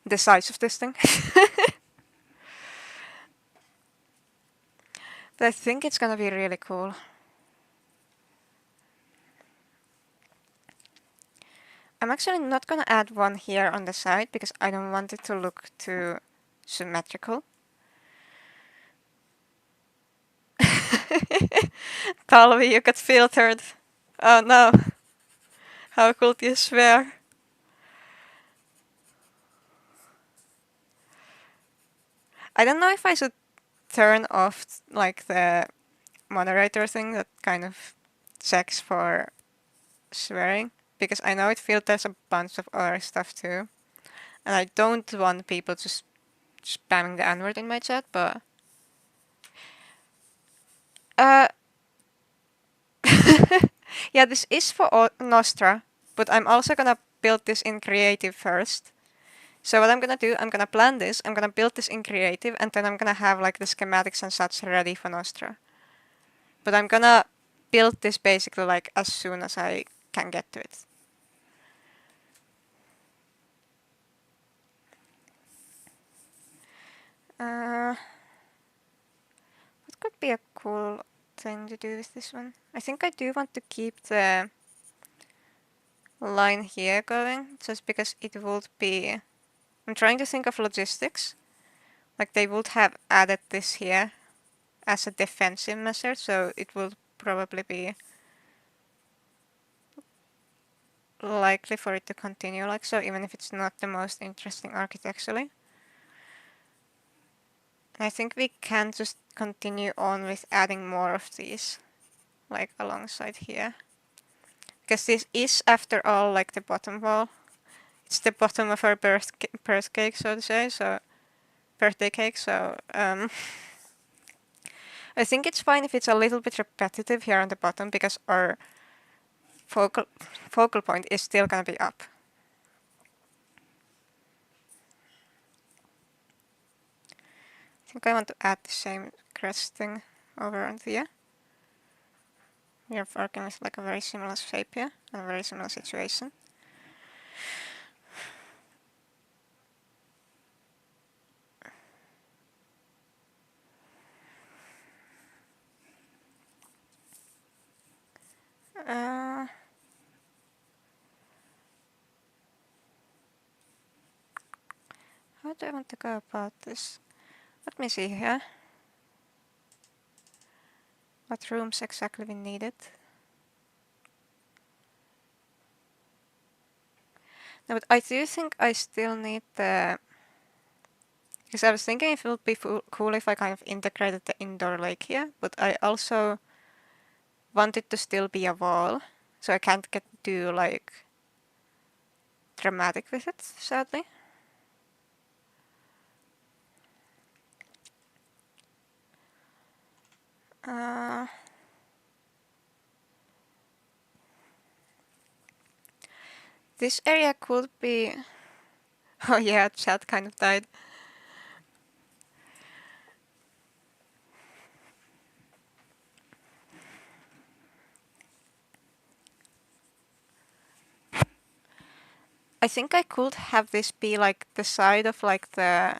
Speaker 1: the size of this thing. But I think it's gonna be really cool. I'm actually not gonna add one here on the side because I don't want it to look too symmetrical. Talvi, you got filtered. Oh no. How could you swear? I don't know if I should turn off like the moderator thing that kind of checks for swearing, because I know it filters a bunch of other stuff too. And I don't want people just spamming the N-word in my chat, but uh yeah, this is for Nostra, but I'm also gonna build this in creative first. So what I'm gonna do, I'm gonna plan this, I'm gonna build this in creative, and then I'm gonna have like the schematics and such ready for Nostra. But I'm gonna build this basically like as soon as I can get to it. What could be a cool thing to do with this one? I think I do want to keep the line here going, just because it would be... I'm trying to think of logistics. Like they would have added this here as a defensive measure, so it will probably be likely for it to continue like so, even if it's not the most interesting architecturally. I think we can just continue on with adding more of these, like alongside here. Because this is, after all, like the bottom wall. It's the bottom of our birth cake, so to say, so birthday cake, so I think it's fine if it's a little bit repetitive here on the bottom, because our focal point is still gonna be up. I think I want to add the same crest thing over on here. We are working with like a very similar shape here, and a very similar situation. How do I want to go about this? Let me see here. What rooms exactly we needed. No, but I do think I still need the... Because I was thinking if it would be cool if I kind of integrated the indoor lake here, but I also want it to still be a wall, so I can't get too like dramatic with it, sadly. This area could be... Oh yeah, chat kind of died. I think I could have this be like the side of like the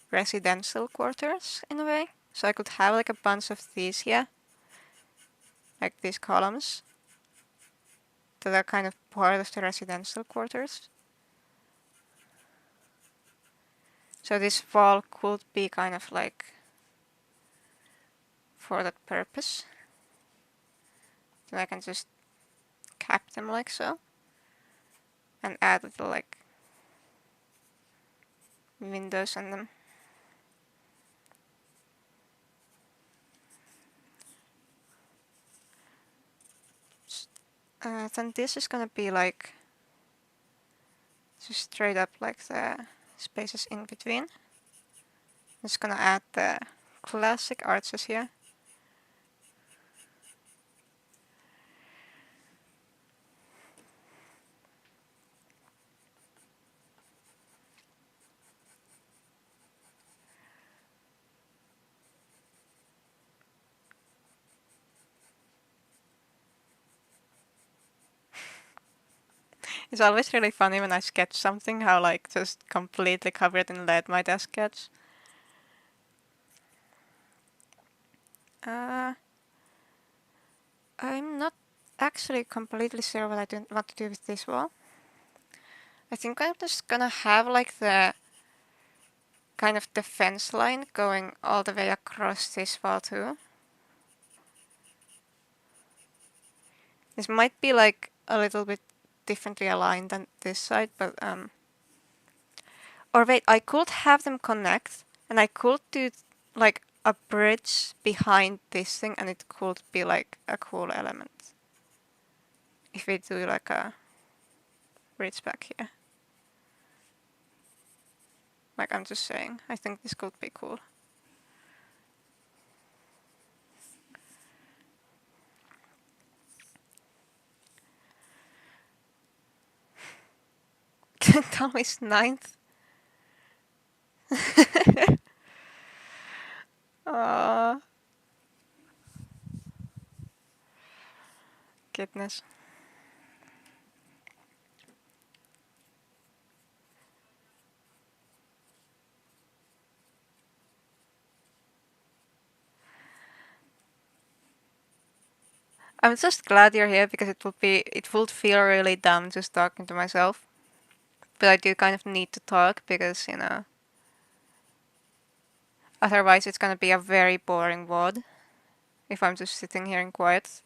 Speaker 1: residential quarters in a way. So I could have like a bunch of these here, like these columns, that are kind of part of the residential quarters. So this wall could be kind of like for that purpose. Then I can just cap them like so, and add little like windows on them. Then this is gonna be like just straight up like the spaces in between. Just gonna add the classic arches here. It's always really funny when I sketch something, how like just completely covered in lead my desk gets. I'm not actually completely sure what I want to do with this wall. I think I'm just gonna have like the kind of defense line going all the way across this wall too. This might be like a little bit differently aligned than this side, but or wait, I could have them connect, and I could do like a bridge behind this thing, and it could be like a cool element. If we do like a bridge back here. Like I'm just saying, I think this could be cool. Tommy's ninth. Goodness. I'm just glad you're here because it would feel really dumb just talking to myself. But I do kind of need to talk because, you know, otherwise it's gonna be a very boring WOD if I'm just sitting here in quiet.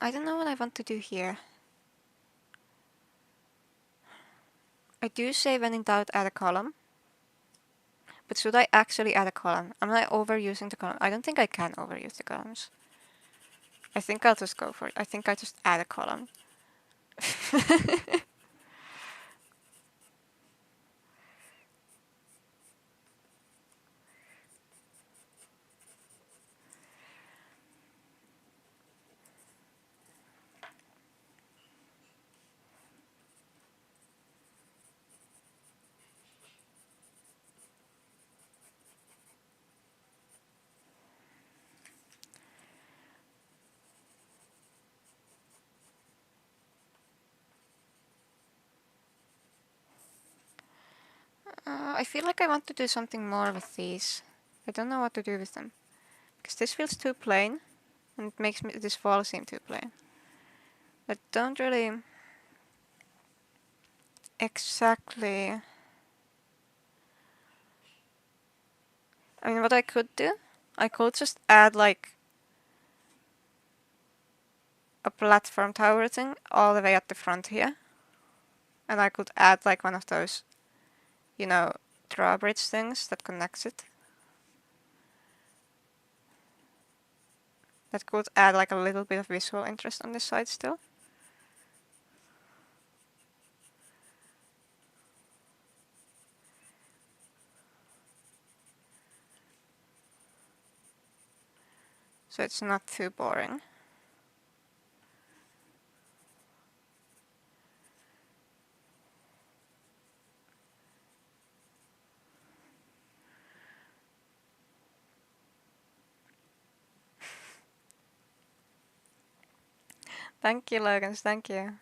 Speaker 1: I don't know what I want to do here. I do say when in doubt add a column. But should I actually add a column? Am I overusing the column? I don't think I can overuse the columns. I think I'll just go for it. I think I just add a column. I feel like I want to do something more with these. I don't know what to do with them. Because this feels too plain, and it makes this wall seem too plain. I don't really exactly... I mean, what I could do? I could just add like a platform tower thing all the way at the front here. And I could add like one of those, you know, drawbridge things that connects it. That could add like a little bit of visual interest on this side still. So it's not too boring. Thank you, Logans, thank you.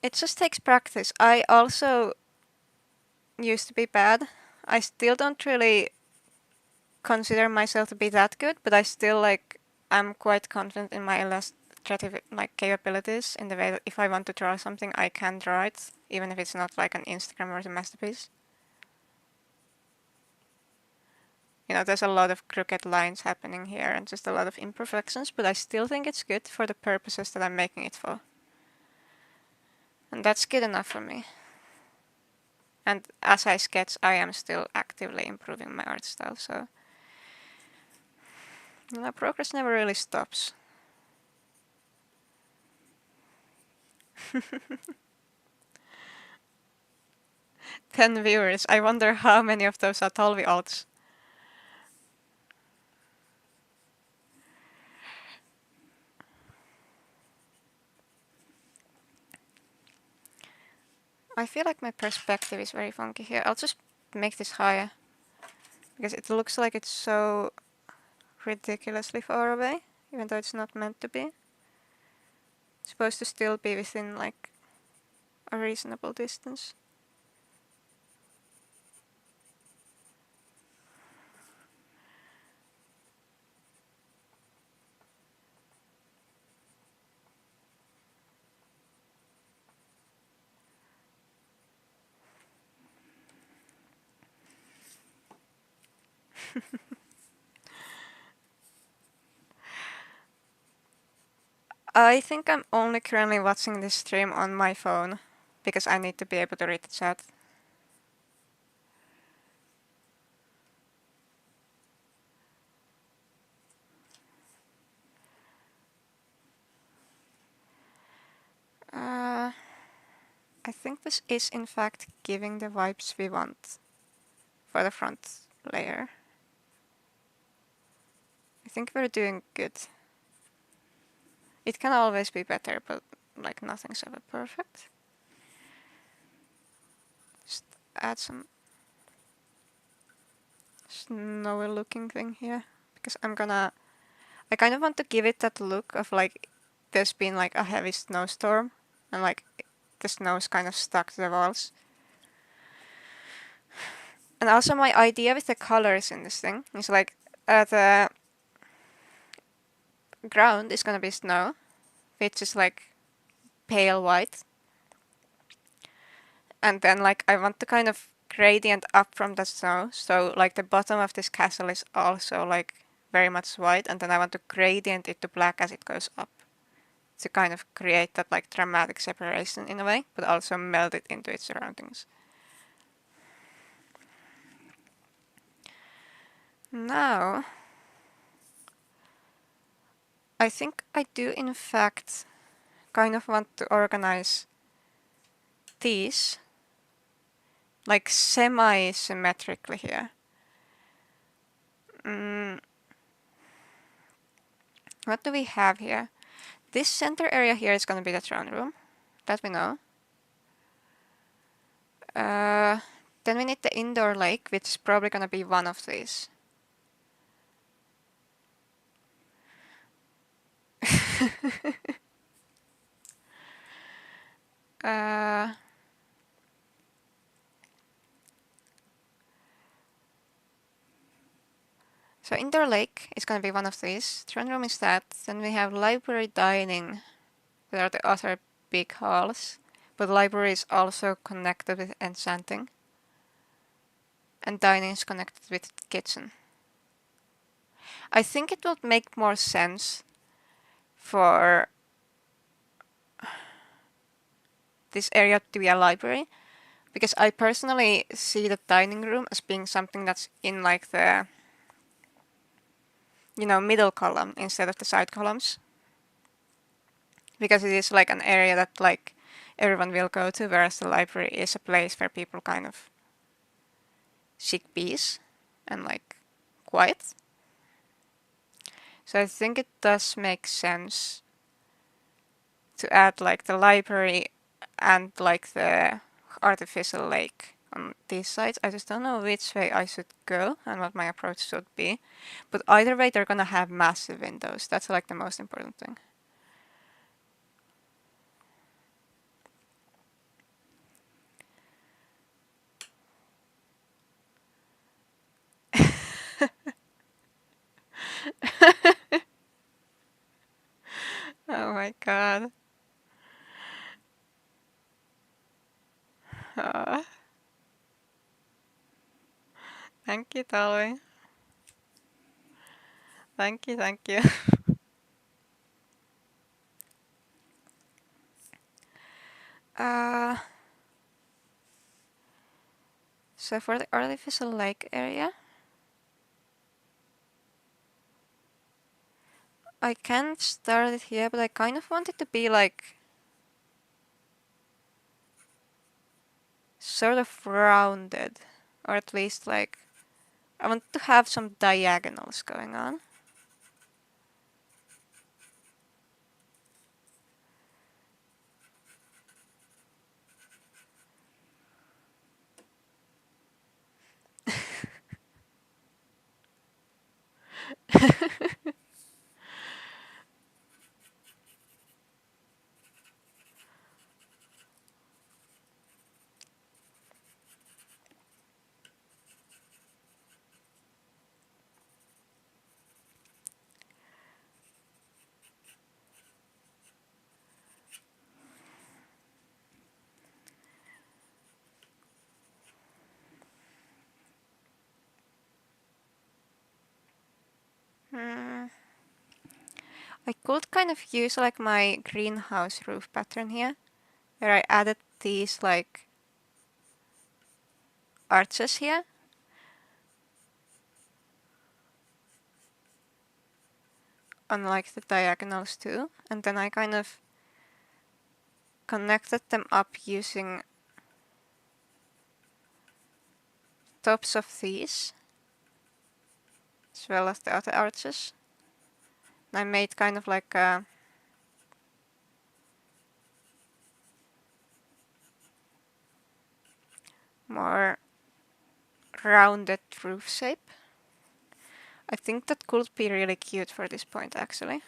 Speaker 1: It just takes practice. I also used to be bad. I still don't really consider myself to be that good, but I still like I'm quite confident in my illustrative like capabilities in the way that if I want to draw something, I can draw it, even if it's not like an Instagram or a masterpiece. You know, there's a lot of crooked lines happening here and just a lot of imperfections, but I still think it's good for the purposes that I'm making it for. And that's good enough for me. And as I sketch, I am still actively improving my art style, so you know, progress never really stops. 10 viewers. I wonder how many of those are Tolvi alts. I feel like my perspective is very funky here. I'll just make this higher because it looks like it's so ridiculously far away, even though it's not meant to be. It's supposed to still be within like a reasonable distance. I think I'm only currently watching this stream on my phone because I need to be able to read the chat. I think this is in fact giving the vibes we want for the front layer. I think we're doing good. It can always be better, but like nothing's ever perfect. Just add some snowy looking thing here because I kind of want to give it that look of like there's been like a heavy snowstorm and like the snow's kind of stuck to the walls. And also my idea with the colors in this thing is like the ground is gonna be snow, which is like pale white. And then like I want to kind of gradient up from the snow, so like the bottom of this castle is also like very much white, and then I want to gradient it to black as it goes up to kind of create that like dramatic separation in a way, but also meld it into its surroundings. Now, I think I do in fact kind of want to organize these like semi-symmetrically here. What do we have here? This center area here is going to be the throne room, that we know. Then we need the indoor lake, which is probably going to be one of these. So indoor lake is going to be one of these. Throne room is that. Then we have library dining. There are the other big halls. But library is also connected with enchanting. And dining is connected with kitchen. I think it would make more sense for this area to be a library, because I personally see the dining room as being something that's in like the, you know, middle column instead of the side columns, because it is like an area that like everyone will go to, whereas the library is a place where people kind of seek peace and like quiet. So I think it does make sense to add like the library and like the artificial lake on these sides. I just don't know which way I should go and what my approach should be. But either way, they're gonna have massive windows. That's like the most important thing. Oh my god. Uh, thank you, Talvi. Thank you, thank you. uh, so for the artificial lake area, I can start it here, but I kind of want it to be like sort of rounded, or at least like I want to have some diagonals going on. Hmm. I could kind of use like my greenhouse roof pattern here, where I added these like arches here. On like the diagonals too, and then I kind of connected them up using tops of these, as well as the other arches. And I made kind of like a more rounded roof shape. I think that could be really cute for this point actually.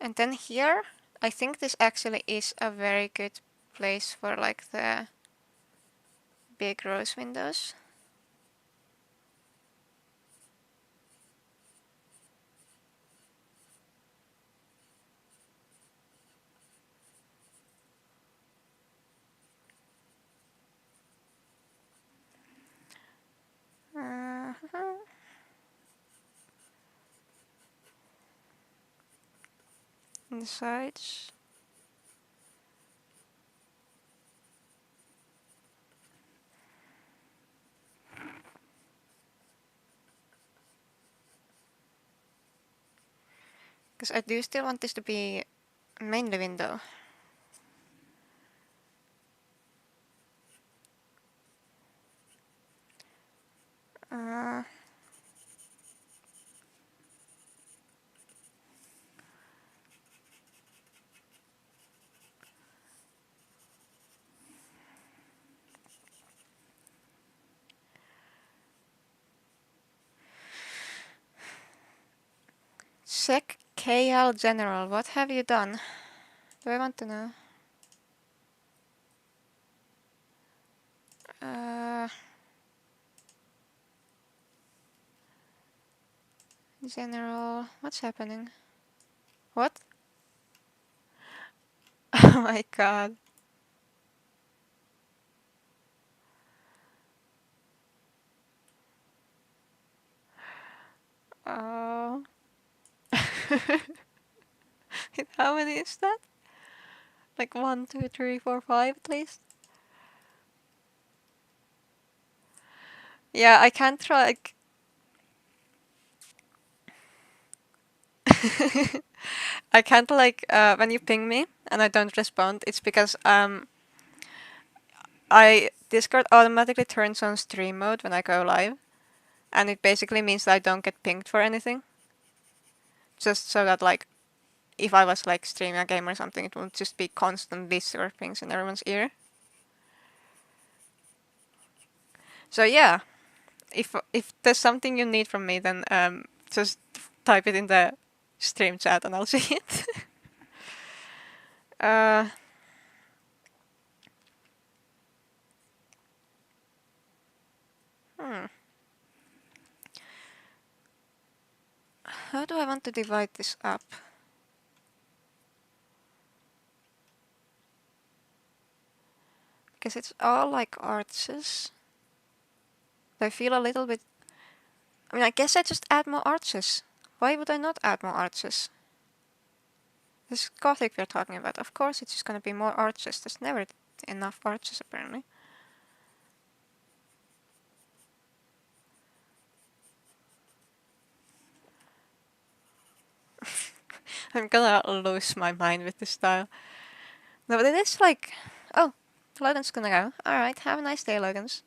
Speaker 1: And then here, I think this actually is a very good place for like the big rose windows. On the sides. Because I do still want this to be mainly window. Check KL General, what have you done? Do I want to know? General, what's happening? What? Oh my god. Oh. How many is that? Like 1, 2, 3, 4, 5 at least? Yeah, I can't like... I can't like, when you ping me and I don't respond, it's because Discord automatically turns on stream mode when I go live. and it basically means that I don't get pinged for anything. Just so that like if I was like streaming a game or something, it would just be constant Discord pings in everyone's ear. So yeah, if there's something you need from me, then just type it in the stream chat and I'll see it. uh, hmm. How do I want to divide this up? Because it's all like arches. I feel a little bit... I mean, I guess I just add more arches. Why would I not add more arches? This Gothic we're talking about. Of course it's just gonna be more arches. There's never enough arches apparently. I'm gonna lose my mind with this style. No, but it is like... Oh, Logan's gonna go. Alright, have a nice day, Logans.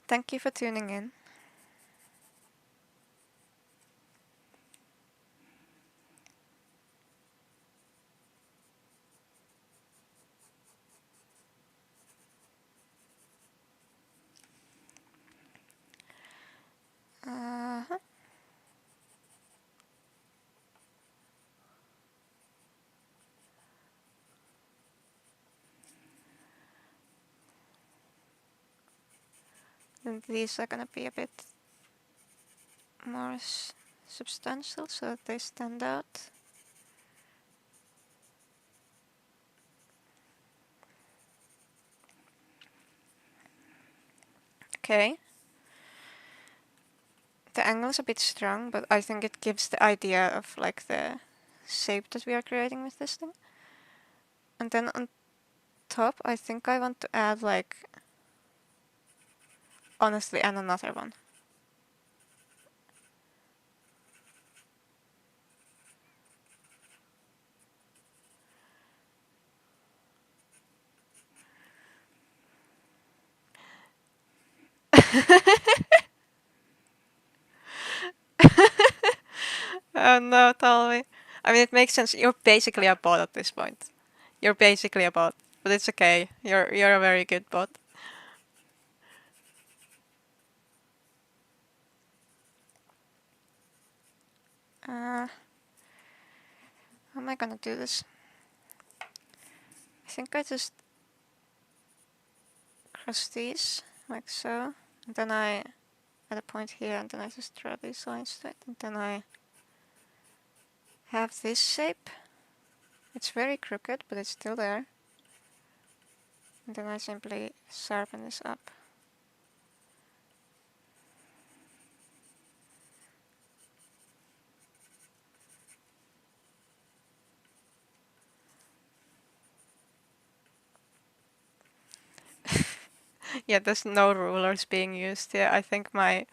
Speaker 1: Thank you for tuning in. Uh-huh. And these are gonna be a bit more substantial so that they stand out. Okay. The angle is a bit strong, but I think it gives the idea of like the shape that we are creating with this thing. And then on top, I think I want to add like... Honestly, and another one. Oh no, Talvi. I mean, it makes sense. You're basically a bot at this point. You're basically a bot, but it's okay. You're a very good bot. How am I gonna do this? I think I just cross these like so, and then I at a point here, and then I just draw these lines to it, and then I have this shape. It's very crooked, but it's still there. And then I simply sharpen this up. Yeah, there's no rulers being used here. I think my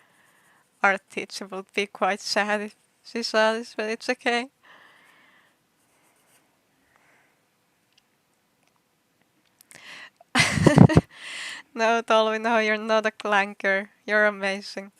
Speaker 1: art teacher would be quite sad if she saw this, but it's okay. No, Tolvi, no, you're not a clanker. You're amazing.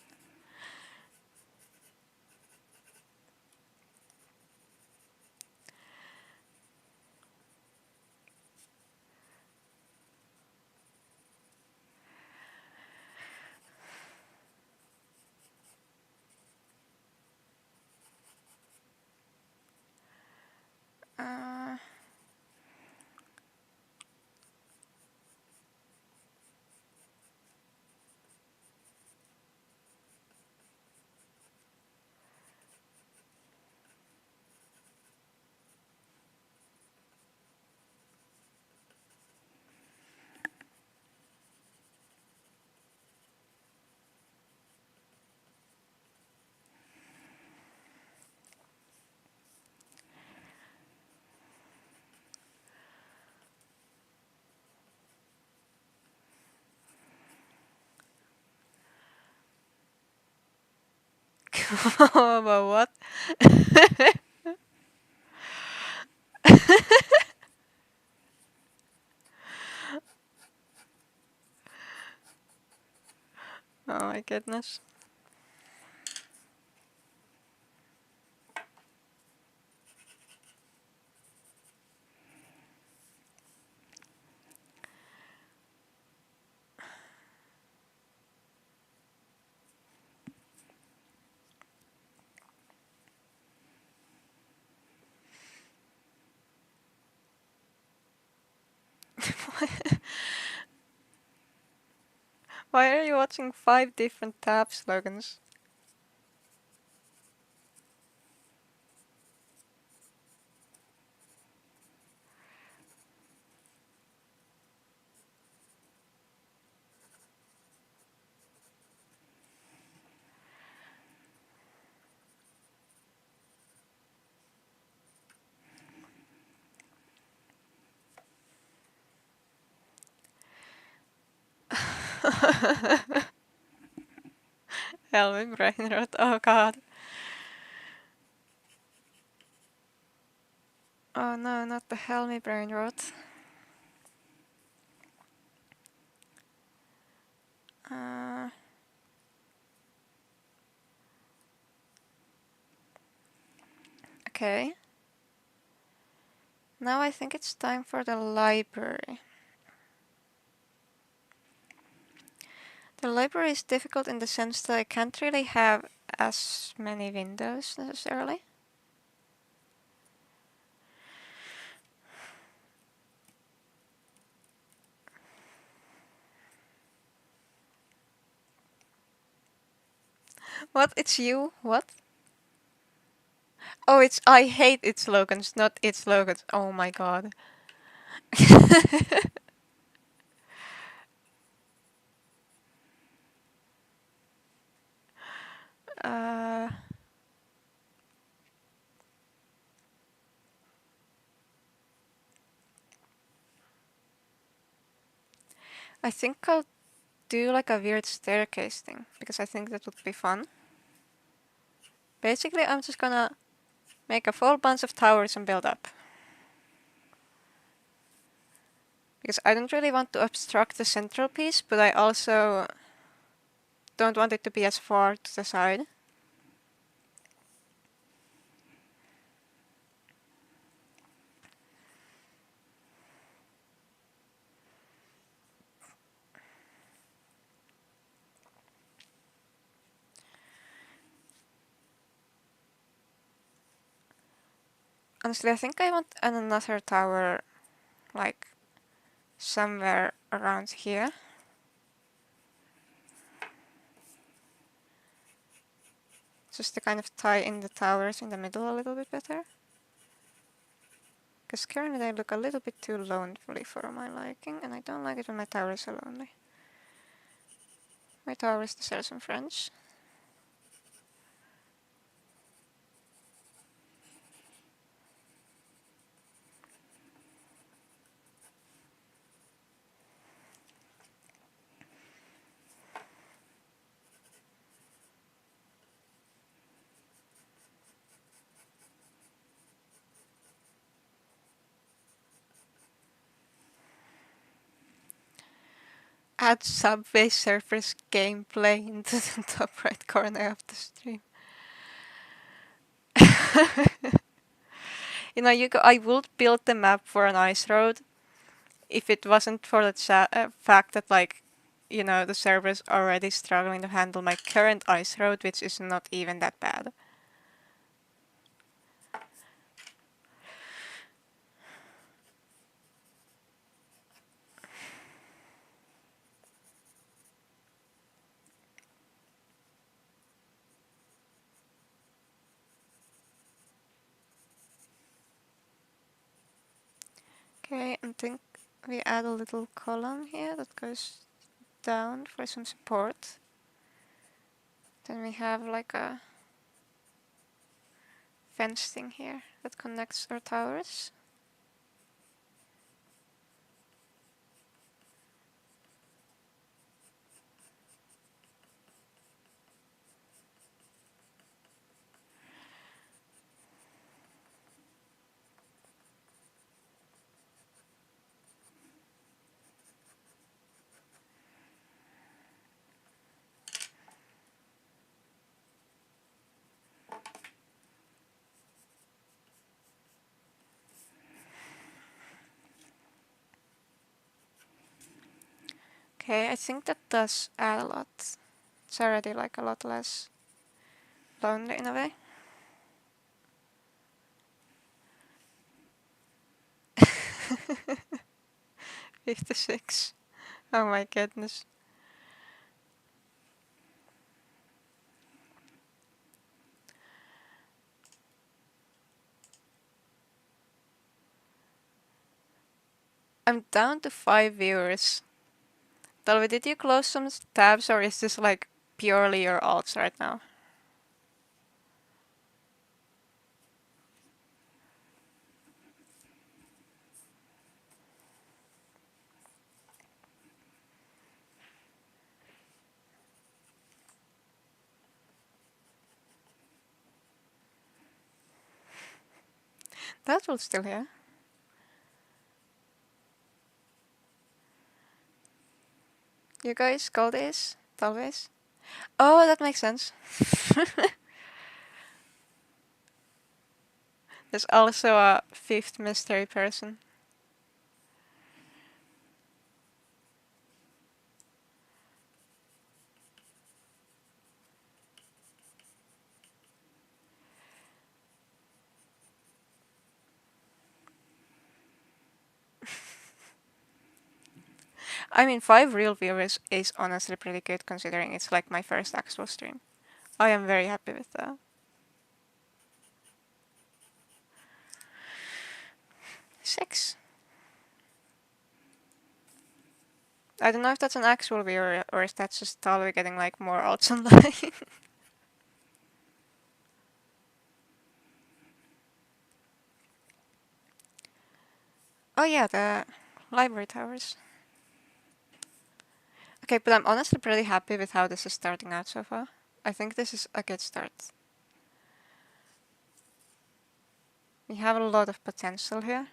Speaker 1: Uh, but what? my goodness. Why are you watching 5 different tab slogans? Help me, brain rot. Oh god. Oh no, not the hell me brain rot. Uh, okay. Now I think it's time for the library. The library is difficult in the sense that I can't really have as many windows necessarily. What? It's you? What? Oh, it's I hate its slogans, not its slogans. Oh my god. uh, I think I'll do like a weird staircase thing because I think that would be fun. Basically, I'm just gonna make a full bunch of towers and build up. Because I don't really want to obstruct the central piece, but I also don't want it to be as far to the side. Honestly, I think I want another tower, like, somewhere around here. Just to kind of tie in the towers in the middle a little bit better. Because currently they look a little bit too lonely for my liking, and I don't like it when my towers are lonely. My towers deserve some friends. Add Subway Surfers gameplay into the top right corner of the stream. You know, I would build the map for an ice road if it wasn't for the fact that, like, you know, the server's already struggling to handle my current ice road, which is not even that bad. Okay, I think we add a little column here that goes down for some support. Then we have like a fence thing here that connects our towers. Okay, I think that does add a lot. It's already like a lot less lonely in a way. $56. Oh my goodness. I'm down to 5 viewers. Dalvi, did you close some tabs or is this like purely your alts right now? That will still here. You guys call this Dalvis? Oh, that makes sense. There's also a fifth mystery person. I mean, 5 real viewers is honestly pretty good considering it's like my first actual stream. I am very happy with that. 6. I don't know if that's an actual viewer or if that's just Talvi getting like more odds online. Oh yeah, the library towers. Okay, but I'm honestly pretty happy with how this is starting out so far. I think this is a good start. We have a lot of potential here.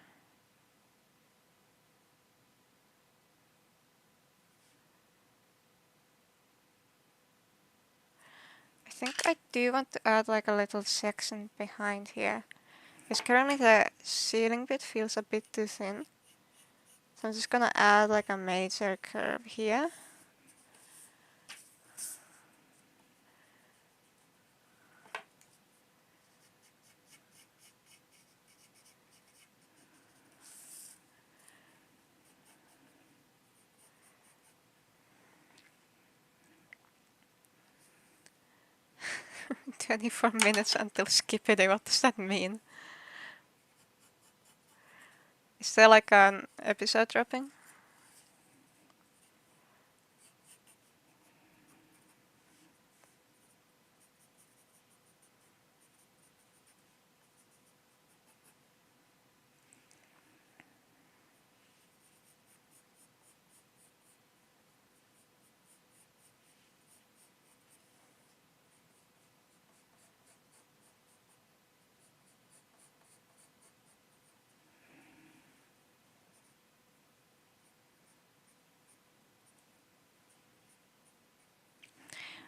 Speaker 1: I think I do want to add like a little section behind here. Because currently the ceiling bit feels a bit too thin. So I'm just gonna add like a major curve here. – 24 minutes until skippity, what does that mean? Is there like an episode dropping?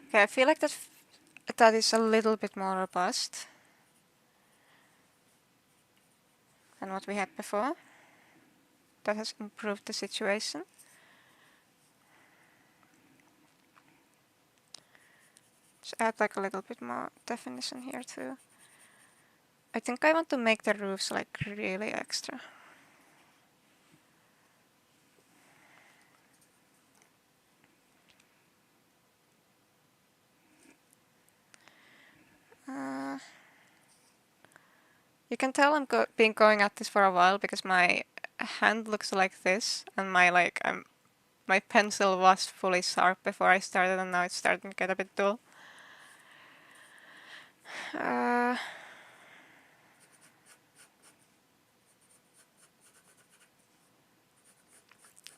Speaker 1: Okay, I feel like that is a little bit more robust than what we had before. That has improved the situation. Just add like a little bit more definition here too. I think I want to make the roofs like really extra. You can tell I'm been going at this for a while because my hand looks like this and my pencil was fully sharp before I started and now it's starting to get a bit dull. But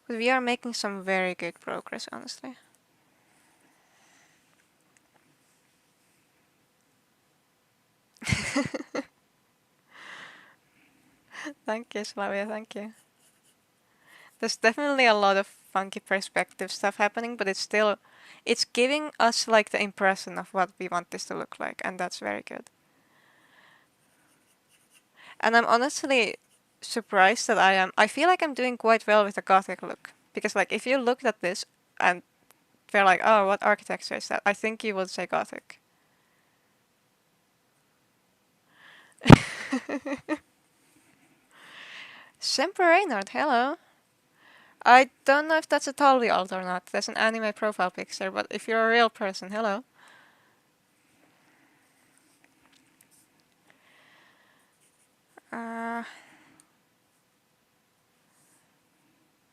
Speaker 1: we are making some very good progress, honestly. Thank you, Slavia, thank you. There's definitely a lot of funky perspective stuff happening, but it's giving us like the impression of what we want this to look like, and that's very good. And I'm honestly surprised that I feel like I'm doing quite well with the Gothic look. Because like if you looked at this, and they're like, oh, what architecture is that? I think you would say Gothic. Semper Reynard, hello. I don't know if that's a Talvi alt or not. There's an anime profile picture, but if you're a real person, hello. Uh,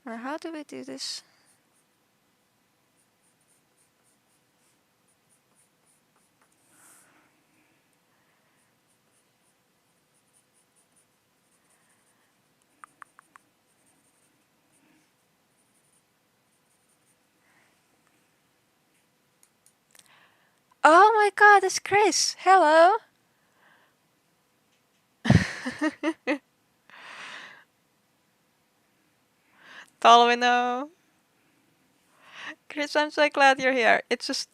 Speaker 1: how do we do this? Oh my god, it's Chris! Hello! Talvi, no. Chris, I'm so glad you're here. It's just,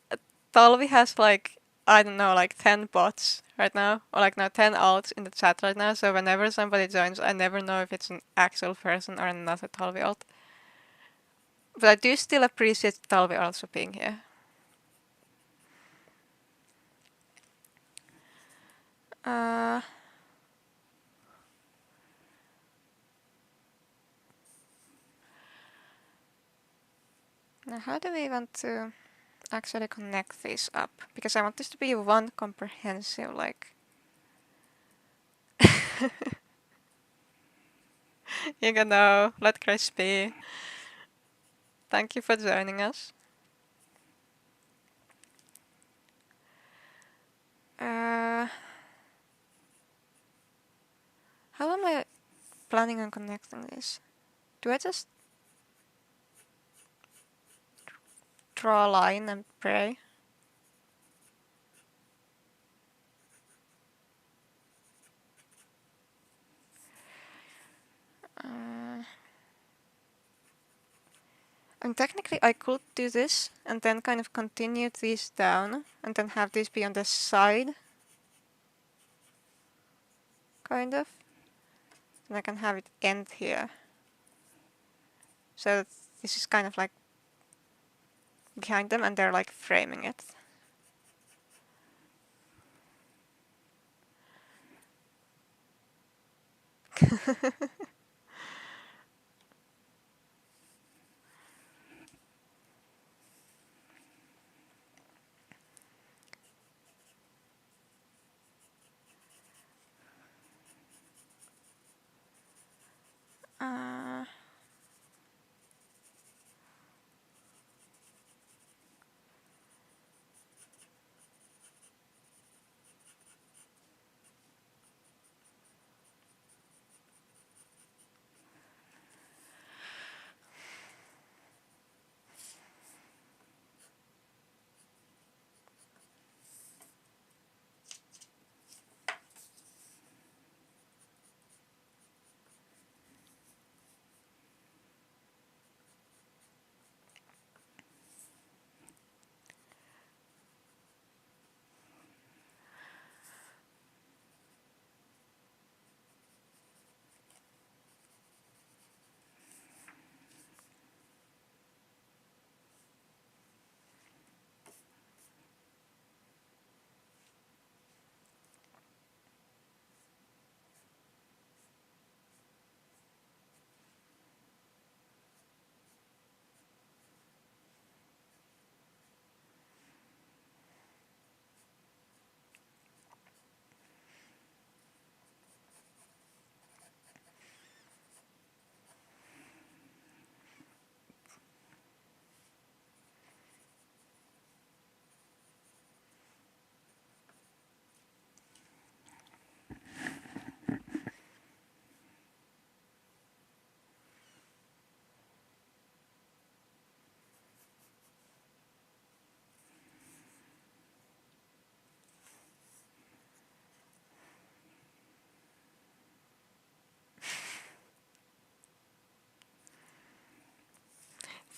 Speaker 1: Talvi has like, I don't know, like 10 bots right now. Or like, no, 10 alts in the chat right now. So whenever somebody joins, I never know if it's an actual person or another Talvi alt. But I do still appreciate Talvi also being here. Uh, now how do we want to actually connect these up? Because I want this to be one comprehensive, like... You can know, let Chris be. Thank you for joining us. How am I planning on connecting this? Do I just draw a line and pray? And technically I could do this and then kind of continue these down and then have these be on the side. Kind of. And I can have it end here. So that this is kind of like behind them and they're like framing it. uh,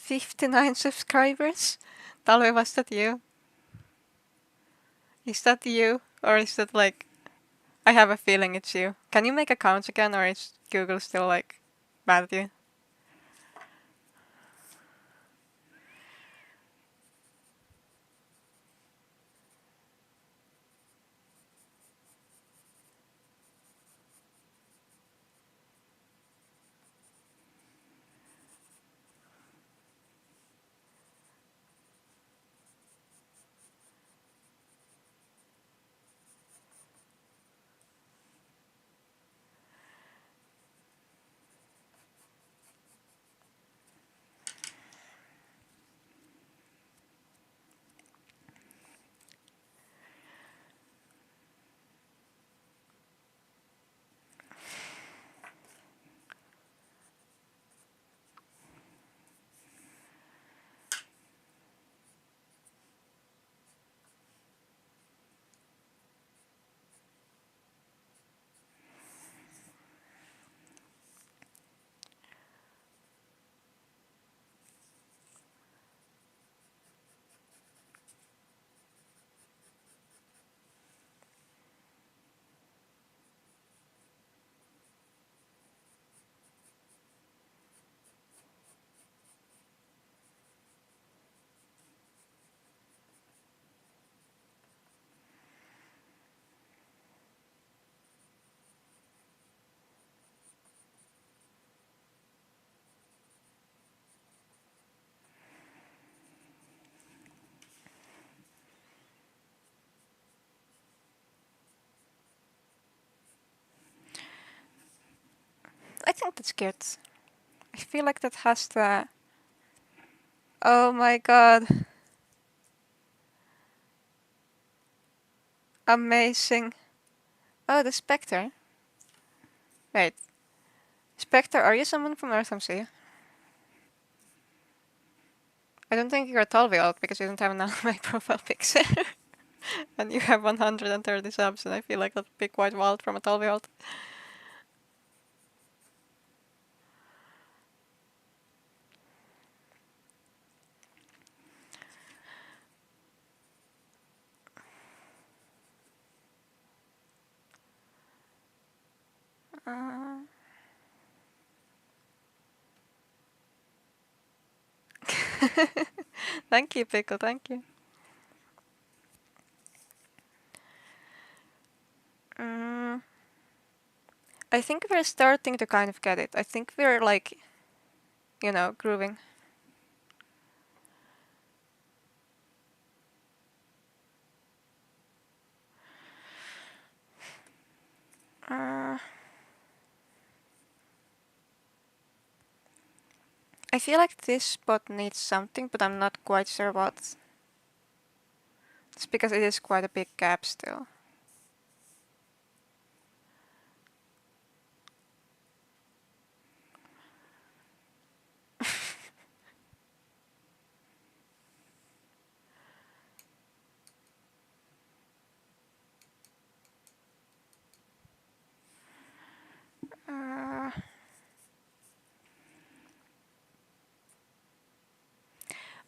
Speaker 1: 59 subscribers? Talve, was that you? Is that you? Or is that like... I have a feeling it's you. Can you make accounts again or is Google still like mad at you? That's good. I feel like that has the... Oh my god. Amazing. Oh, the Spectre. Wait. Spectre, are you someone from Earth MC? I don't think you're a 12-year-old because you don't have an anime profile picture. And you have 130 subs, and I feel like that'd be quite wild from a 12-year-old. Thank you, Pickle, thank you. I think we're starting to kind of get it. I think we're like, you know, grooving. I feel like this spot needs something, but I'm not quite sure what. It's because it is quite a big gap still.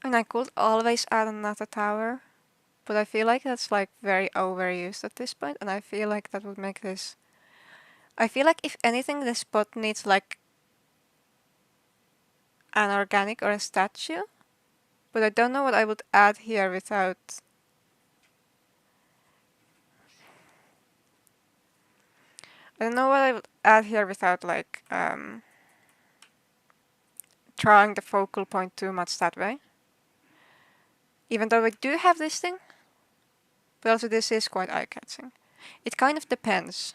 Speaker 1: And I could always add another tower, but I feel like that's like very overused at this point, and I feel like that would make this... I feel like if anything, this spot needs like an organic or a statue, but I don't know what I would add here without... I don't know what I would add here without like drawing the focal point too much that way. Even though we do have this thing, but also this is quite eye-catching. It kind of depends.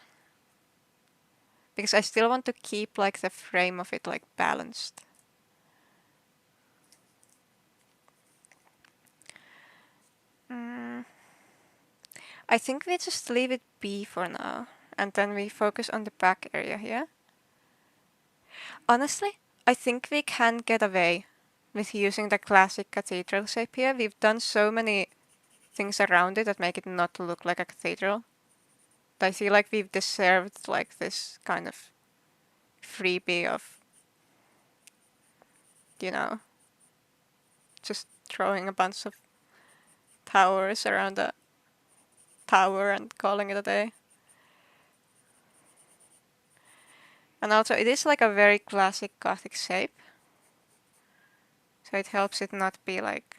Speaker 1: Because I still want to keep like the frame of it like balanced. I think we just leave it be for now. And then we focus on the back area here. Honestly, I think we can get away with using the classic cathedral shape here. We've done so many things around it that make it not look like a cathedral. I feel like we've deserved like this kind of freebie of, you know, just throwing a bunch of towers around a tower and calling it a day. And also it is like a very classic Gothic shape. So it helps it not be like...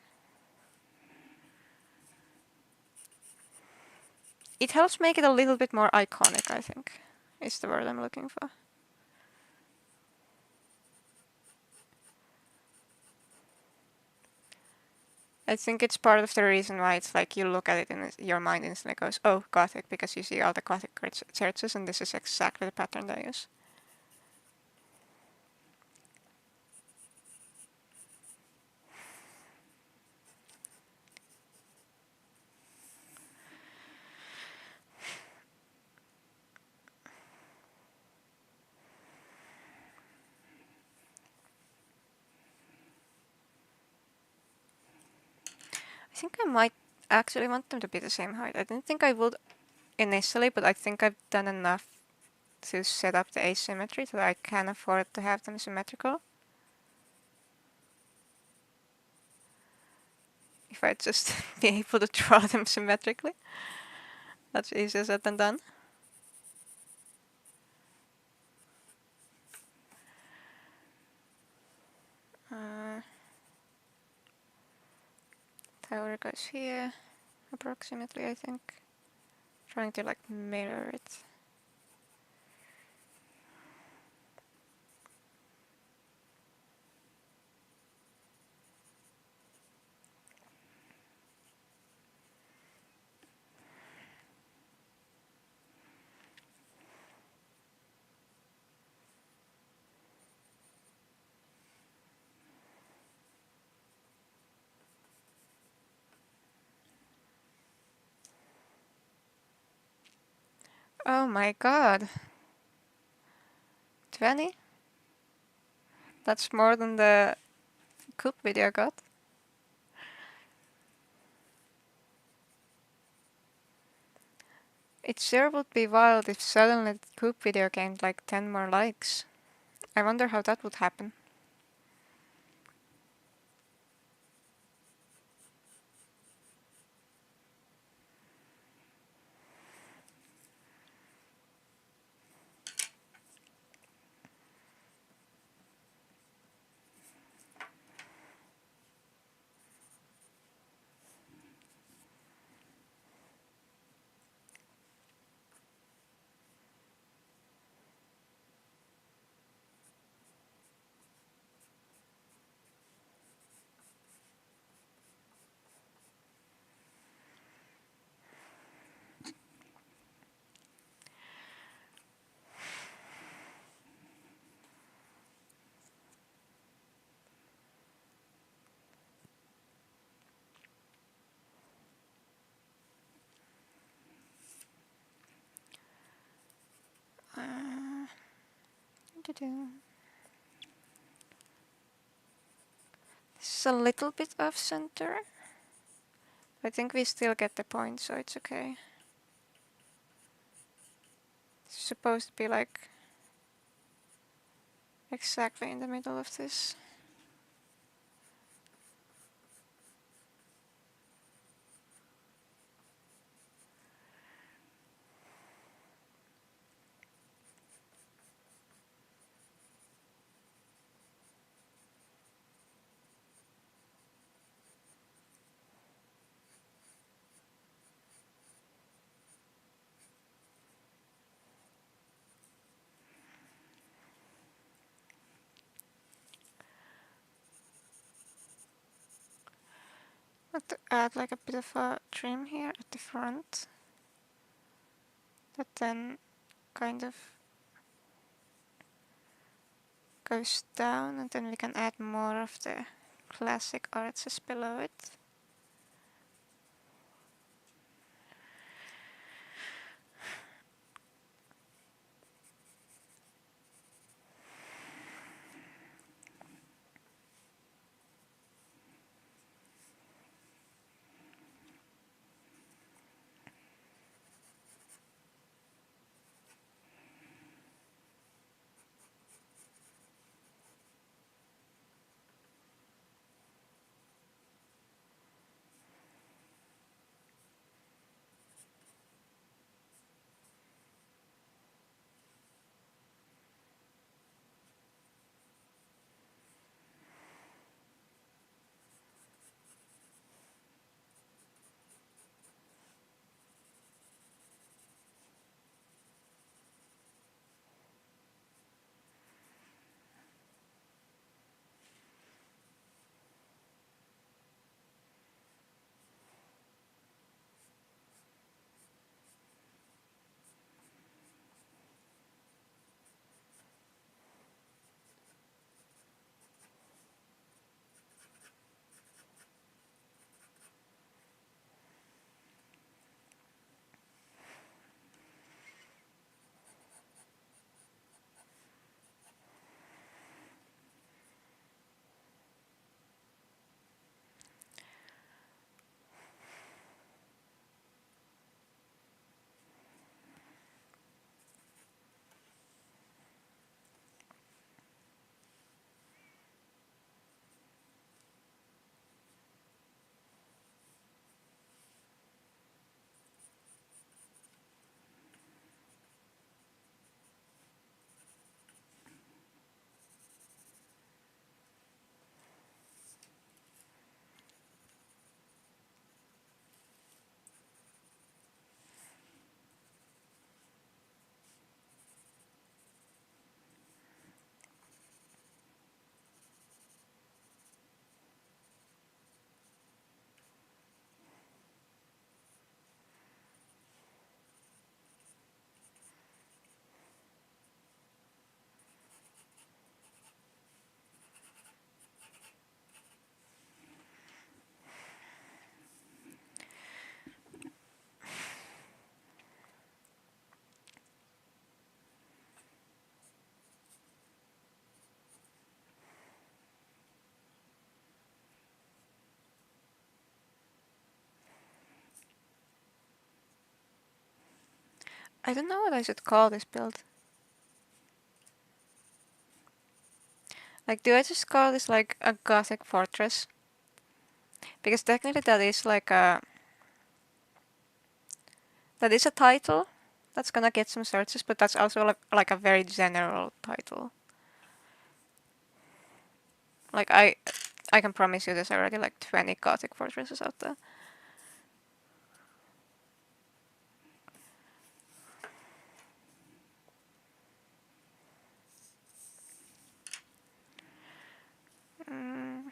Speaker 1: It helps make it a little bit more iconic, I think, is the word I'm looking for. I think it's part of the reason why it's like you look at it and your mind instantly goes, oh, Gothic, because you see all the Gothic churches and this is exactly the pattern they use. I think I might actually want them to be the same height. I didn't think I would initially, but I think I've done enough to set up the asymmetry that I can afford to have them symmetrical. If I just be able to draw them symmetrically. That's easier said than done. Tower goes here, approximately, I think. Trying to like mirror it. Oh my god. 20? That's more than the coop video got. It sure would be wild if suddenly the coop video gained like 10 more likes. I wonder how that would happen. This is a little bit off center. I think we still get the point, so it's okay. It's supposed to be like exactly in the middle of this. I want to add like a bit of a trim here at the front. That then kind of goes down, and then we can add more of the classic arches below it. I don't know what I should call this build. Like, do I just call this like a Gothic Fortress? Because technically that is like a title that's gonna get some searches, but that's also like a very general title. Like I can promise you there's already like 20 Gothic Fortresses out there. Mm.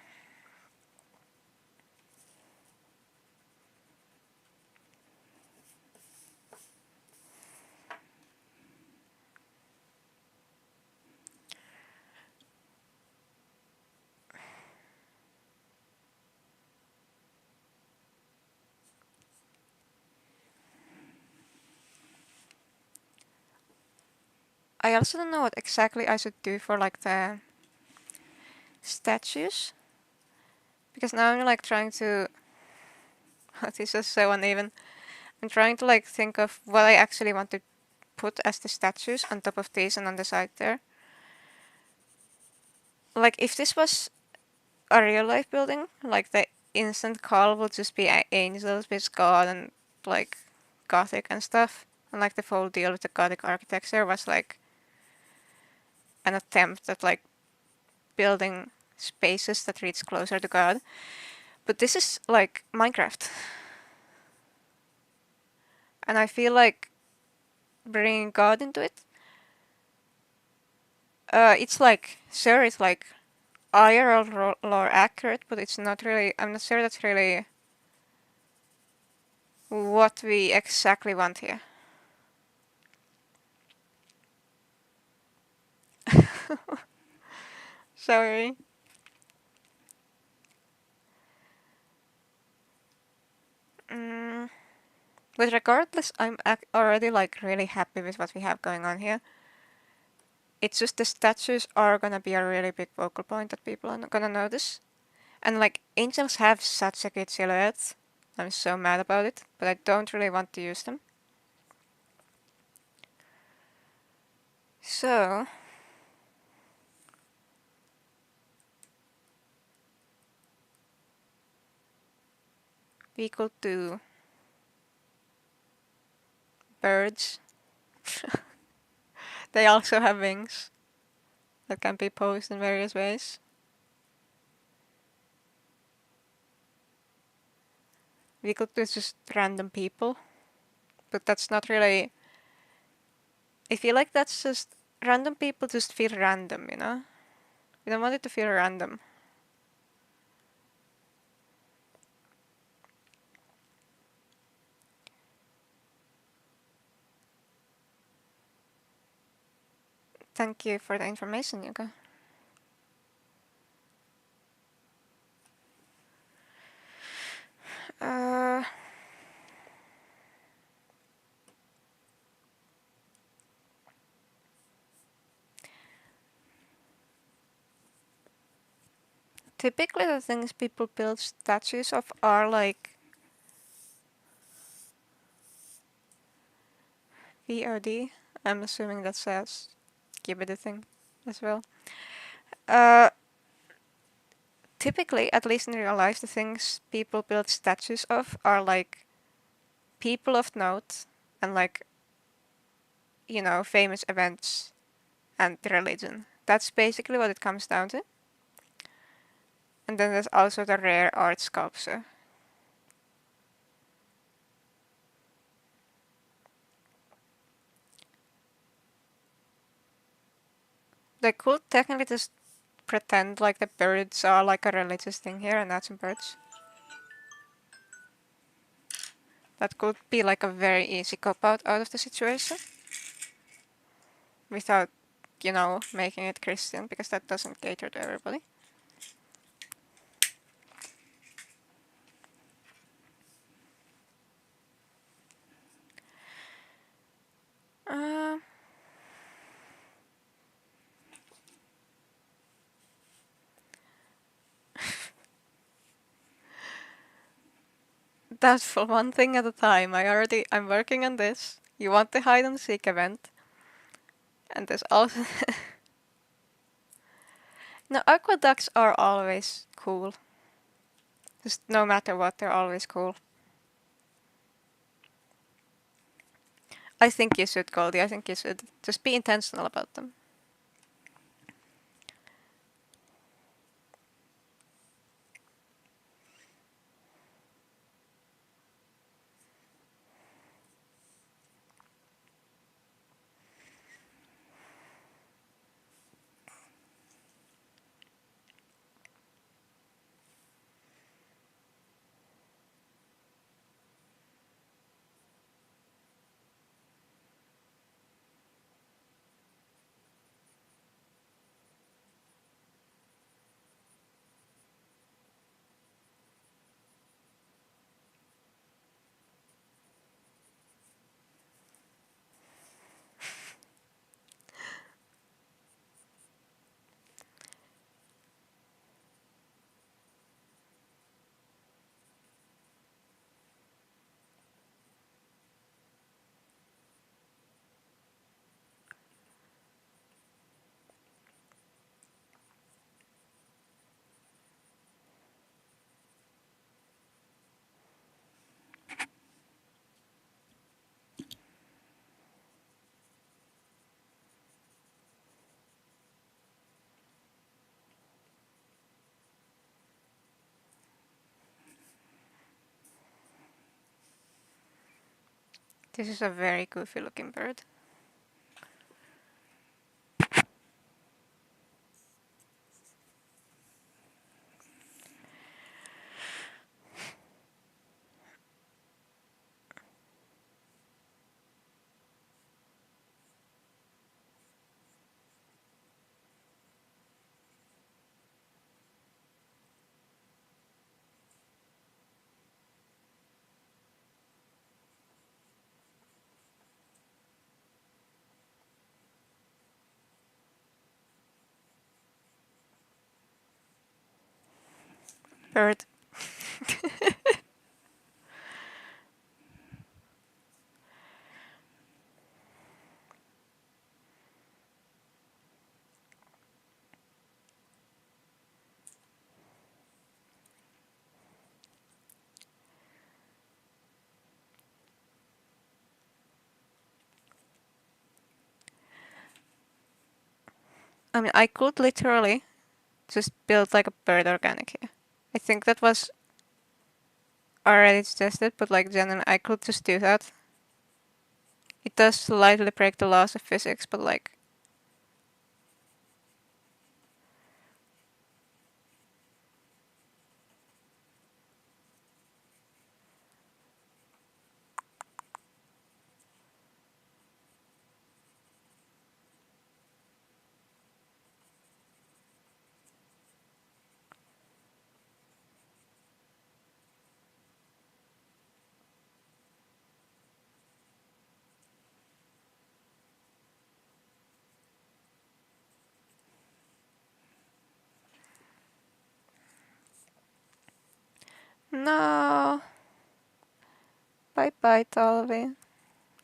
Speaker 1: I also don't know what exactly I should do for like the statues. Because now I'm like trying to this is so uneven. I'm trying to like think of what I actually want to put as the statues on top of these and on the side there. Like if this was a real life building, like the instant call would just be angels with God and like Gothic and stuff. And like the whole deal with the Gothic architecture was like an attempt at like building spaces that reach closer to God. But this is like Minecraft. And I feel like bringing God into it, it's like, sure, it's like IRL lore accurate, but it's not really, I'm not sure that's really what we exactly want here. Sorry. Mm, but regardless, I'm already like really happy with what we have going on here. It's just the statues are gonna be a really big focal point that people are gonna notice. And like angels have such a good silhouette. I'm so mad about it, but I don't really want to use them. So we could do birds. They also have wings that can be posed in various ways. We could do just random people, but that's not really. I feel like that's just random people just feel random, you know? We don't want it to feel random. Thank you for the information, Yuka. Uh, Typically, the things people build statues of are like VOD. I'm assuming that says give it a thing as well. Uh, Typically, at least in real life, the things people build statues of are like people of note and like, you know, famous events and religion. That's basically what it comes down to. And then there's also the rare art sculpture. They could technically just pretend like the birds are like a religious thing here and add some birds. That could be like a very easy cop out of the situation without, you know, making it Christian because that doesn't cater to everybody. Uh, that's for one thing at a time. I'm working on this. You want the hide and seek event. And there's also... No, aqueducts are always cool. Just no matter what, they're always cool. I think you should, Goldie. I think you should. Just be intentional about them. This is a very goofy looking bird. Bird. I mean, I could literally just build like a bird organic here. I think that was already suggested, but like generally I could just do that. It does slightly break the laws of physics, but like... No. Bye bye, Talvi.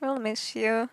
Speaker 1: We'll miss you.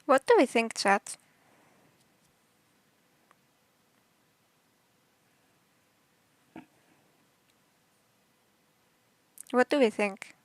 Speaker 1: What do we think, chat? What do we think?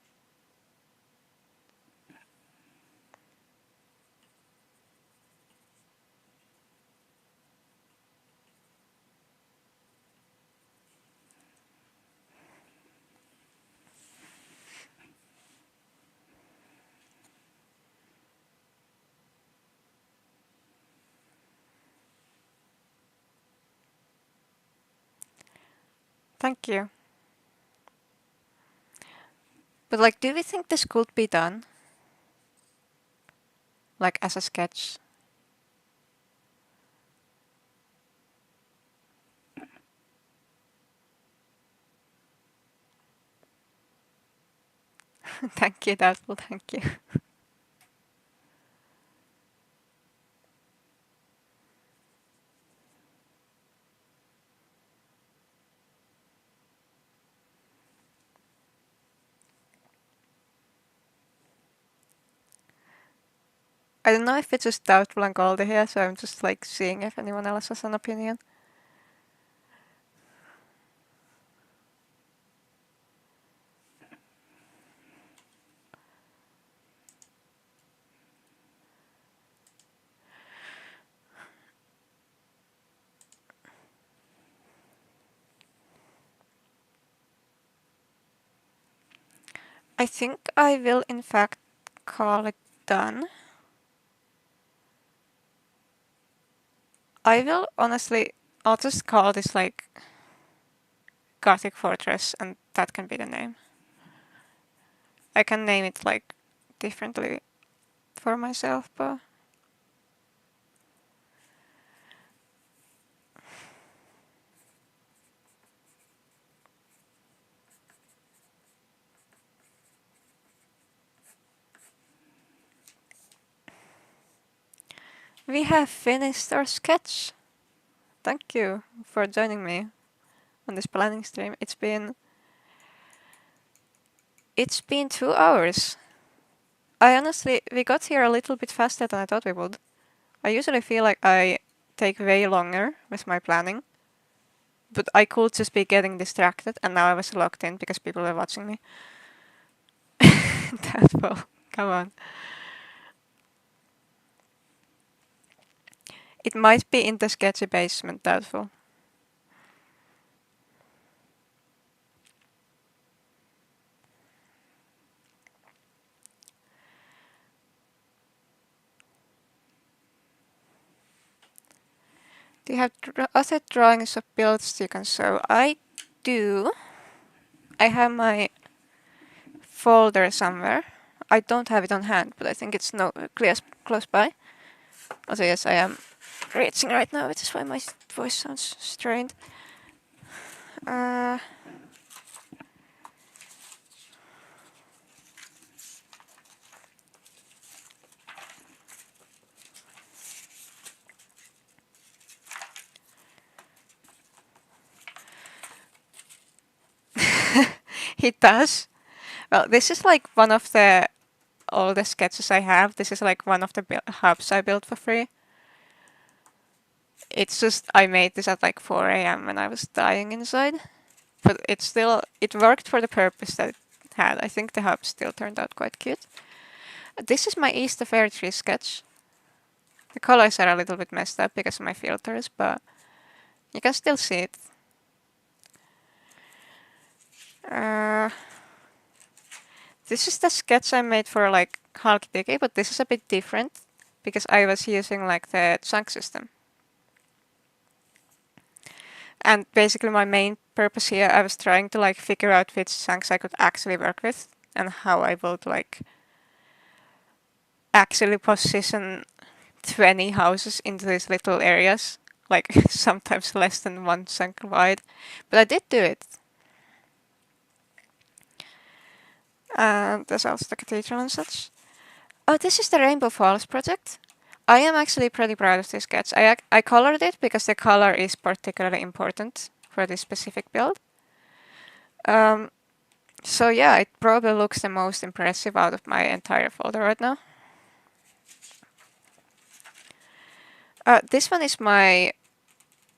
Speaker 1: Thank you. But like, do we think this could be done? Like as a sketch? Thank you, Doubtful, thank you. I don't know if it's just Doubtful and Goldie here, so I'm just like seeing if anyone else has an opinion. I think I will in fact call it done. I will honestly, I'll just call this like Gothic Fortress and that can be the name. I can name it like differently for myself, but we have finished our sketch. Thank you for joining me on this planning stream. It's been 2 hours. We got here a little bit faster than I thought we would. I usually feel like I take way longer with my planning, but I could just be getting distracted, and now I was locked in because people were watching me. Doubtful, come on. It might be in the sketchy basement, Doubtful. Do you have other drawings of builds you can show? I do. I have my folder somewhere. I don't have it on hand, but I think it's close by. Also, yes, I am reaching right now, which is why my voice sounds strained. He does. Well, this is like one of the oldest sketches I have. This is like one of the hubs I built for free. It's just I made this at like 4 a.m. when I was dying inside. But it worked for the purpose that it had. I think the hub still turned out quite cute. This is my Easter Fairy Tree sketch. The colors are a little bit messed up because of my filters, but you can still see it. This is the sketch I made for like Hulk Diggy, but this is a bit different because I was using like the chunk system. And basically my main purpose here, I was trying to like figure out which chunks I could actually work with and how I would like actually position 20 houses into these little areas, like sometimes less than one chunk wide. But I did do it. And there's also the cathedral and such. Oh, this is the Rainbow Falls project. I am actually pretty proud of this sketch. I colored it because the color is particularly important for this specific build. So yeah, it probably looks the most impressive out of my entire folder right now. This one is my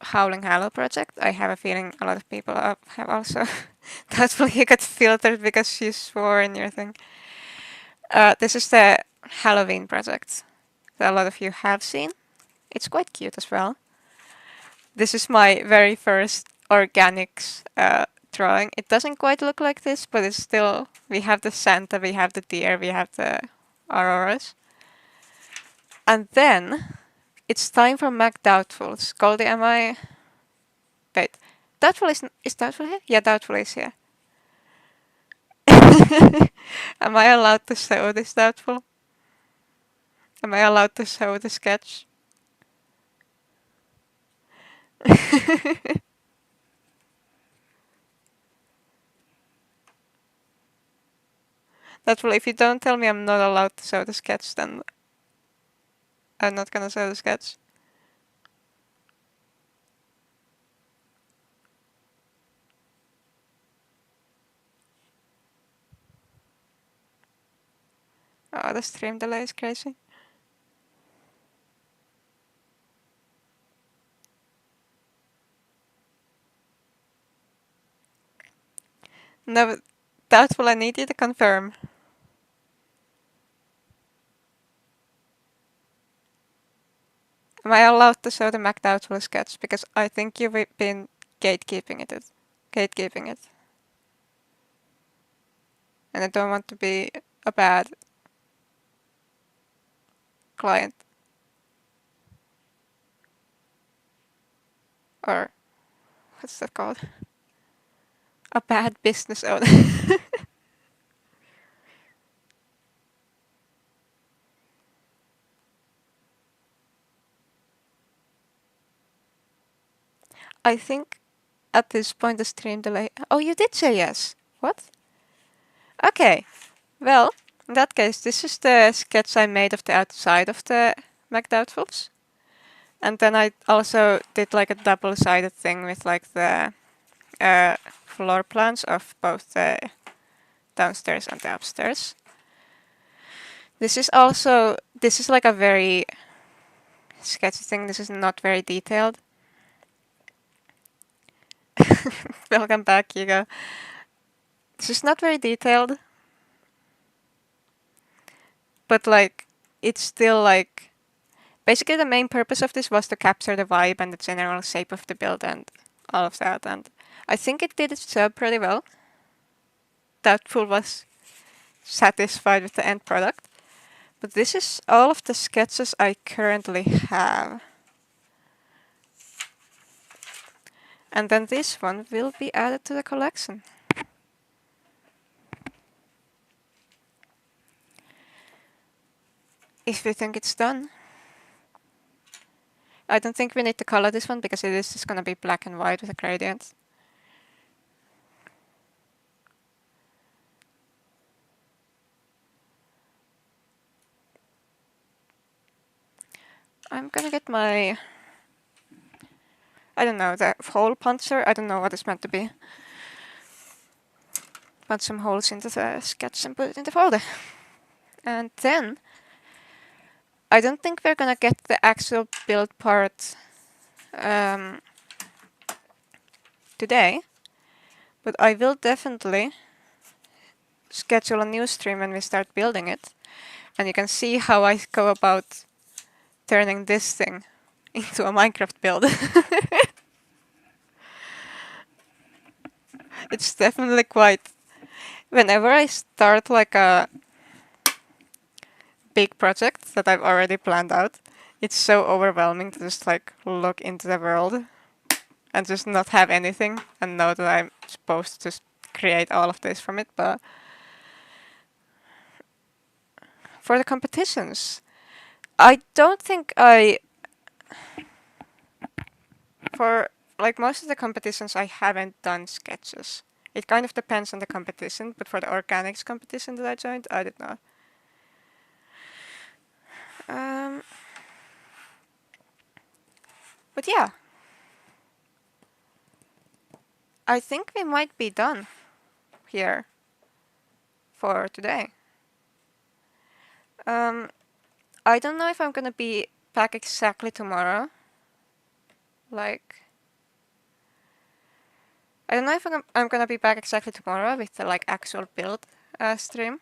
Speaker 1: Howling Hallow project. I have a feeling a lot of people have also. Hopefully you got filtered because you swore in your thing. This is the Halloween project that a lot of you have seen. It's quite cute as well. This is my very first organics drawing. It doesn't quite look like this, but it's still, we have the Santa, we have the deer, we have the auroras. And then it's time for Mac Doubtfuls. Goldie, am I... Wait. Doubtful is Doubtful here? Yeah, Doubtful is here. Am I allowed to show this Doubtful? Am I allowed to show the sketch? Doubtful, if you don't tell me I'm not allowed to show the sketch, then I'm not gonna show the sketch. Oh, the stream delay is crazy. No, Doubtful, I need you to confirm. Am I allowed to show the Mac Doubtful sketch? Because I think you've been gatekeeping it. Gatekeeping it. And I don't want to be a bad client. Or, what's that called? A bad business owner. I think at this point the stream delay... Oh, you did say yes. What? Okay. Well, in that case, this is the sketch I made of the outside of the Mac Doubtfuls. And then I also did like a double-sided thing with like the floor plans of both the downstairs and the upstairs. This is like a very sketchy thing. This is not very detailed. Welcome back, Hugo. This is not very detailed. But like, it's still like... Basically the main purpose of this was to capture the vibe and the general shape of the build and all of that. And I think it did its job pretty well. Doubtful was satisfied with the end product. But this is all of the sketches I currently have. And then this one will be added to the collection. If we think it's done. I don't think we need to color this one because it is just gonna be black and white with a gradient. I'm gonna get my... I don't know, the hole puncher. I don't know what it's meant to be. Punch some holes into the sketch and put it in the folder. And then I don't think we're gonna get the actual build part today, but I will definitely schedule a new stream when we start building it. And you can see how I go about turning this thing into a Minecraft build. It's definitely quite... Whenever I start like a big project that I've already planned out, it's so overwhelming to just like look into the world and just not have anything and know that I'm supposed to just create all of this from it. But for the competitions, I don't think for like most of the competitions I haven't done sketches. It kind of depends on the competition, but for the organics competition that I joined, I did not. But yeah, I think we might be done here for today. I don't know if I'm gonna be back exactly tomorrow. Like, I don't know if I'm gonna be back exactly tomorrow with the like actual build stream.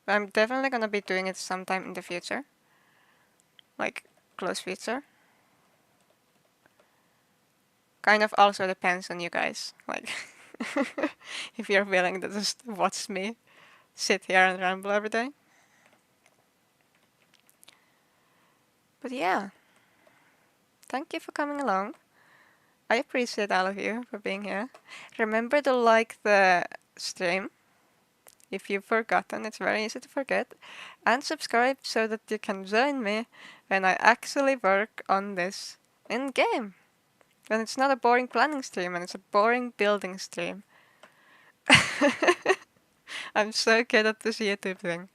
Speaker 1: But I'm definitely gonna be doing it sometime in the future. Like, close future. Kind of also depends on you guys. Like, if you're willing to just watch me sit here and ramble every day. But yeah, thank you for coming along. I appreciate all of you for being here. Remember to like the stream if you've forgotten, it's very easy to forget. And subscribe so that you can join me when I actually work on this in game. When it's not a boring planning stream and it's a boring building stream. I'm so good at this YouTube thing.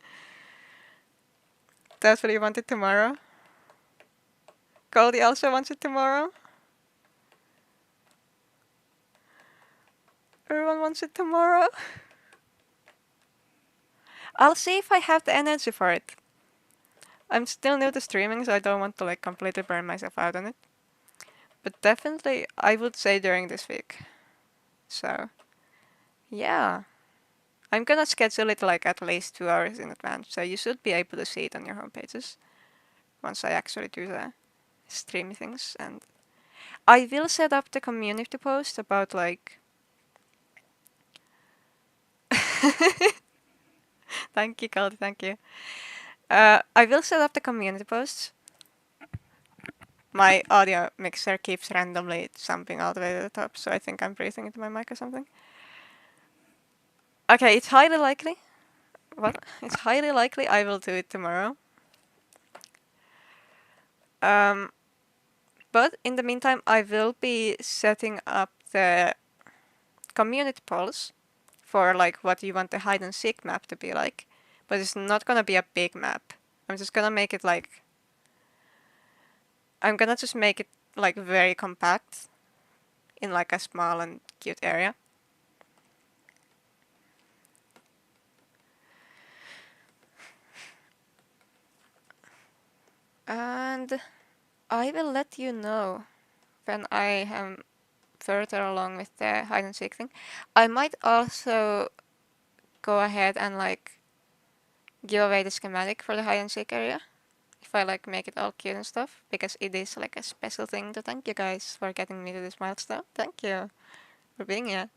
Speaker 1: That's what you wanted tomorrow? Goldie also wants it tomorrow? Everyone wants it tomorrow? I'll see if I have the energy for it. I'm still new to streaming, so I don't want to like completely burn myself out on it. But definitely, I would say during this week. So, yeah. I'm gonna schedule it like at least 2 hours in advance, so you should be able to see it on your home pages once I actually do the stream things. And I will set up the community post about like. Thank you, Cody, thank you. I will set up the community posts. My audio mixer keeps randomly jumping all the way to the top, so I think I'm breathing into my mic or something. Okay, it's highly likely. Well, it's highly likely I will do it tomorrow. But in the meantime, I will be setting up the community polls for like what you want the hide and seek map to be like. But it's not gonna be a big map. I'm just gonna make it like. I'm gonna just make it like very compact in like a small and cute area. And I will let you know when I am further along with the hide and seek thing. I might also go ahead and like give away the schematic for the hide and seek area if I like make it all cute and stuff, because it is like a special thing to thank you guys for getting me to this milestone. Thank you for being here.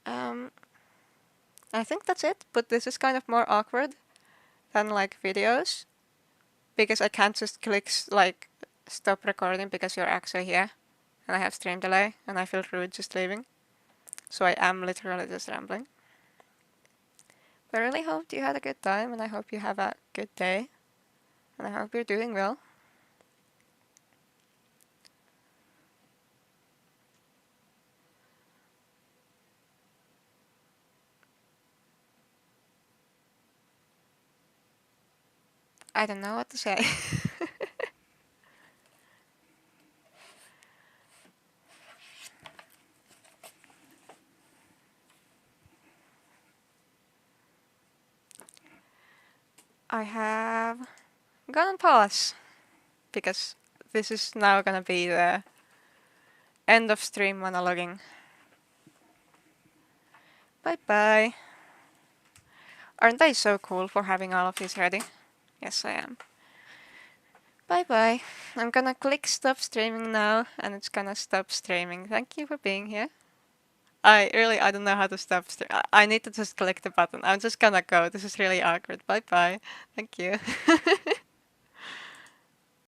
Speaker 1: I think that's it, but this is kind of more awkward than like videos because I can't just click like stop recording because you're actually here and I have stream delay and I feel rude just leaving. So I am literally just rambling. But I really hope you had a good time and I hope you have a good day. And I hope you're doing well. I don't know what to say. I have gone on pause because this is now gonna be the end of stream monologuing. Bye bye. Aren't I so cool for having all of this ready? Yes, I am. Bye bye. I'm gonna click stop streaming now and it's gonna stop streaming. Thank you for being here. I don't know how to stop streaming. I need to just click the button. I'm just gonna go. This is really awkward. Bye bye. Thank you.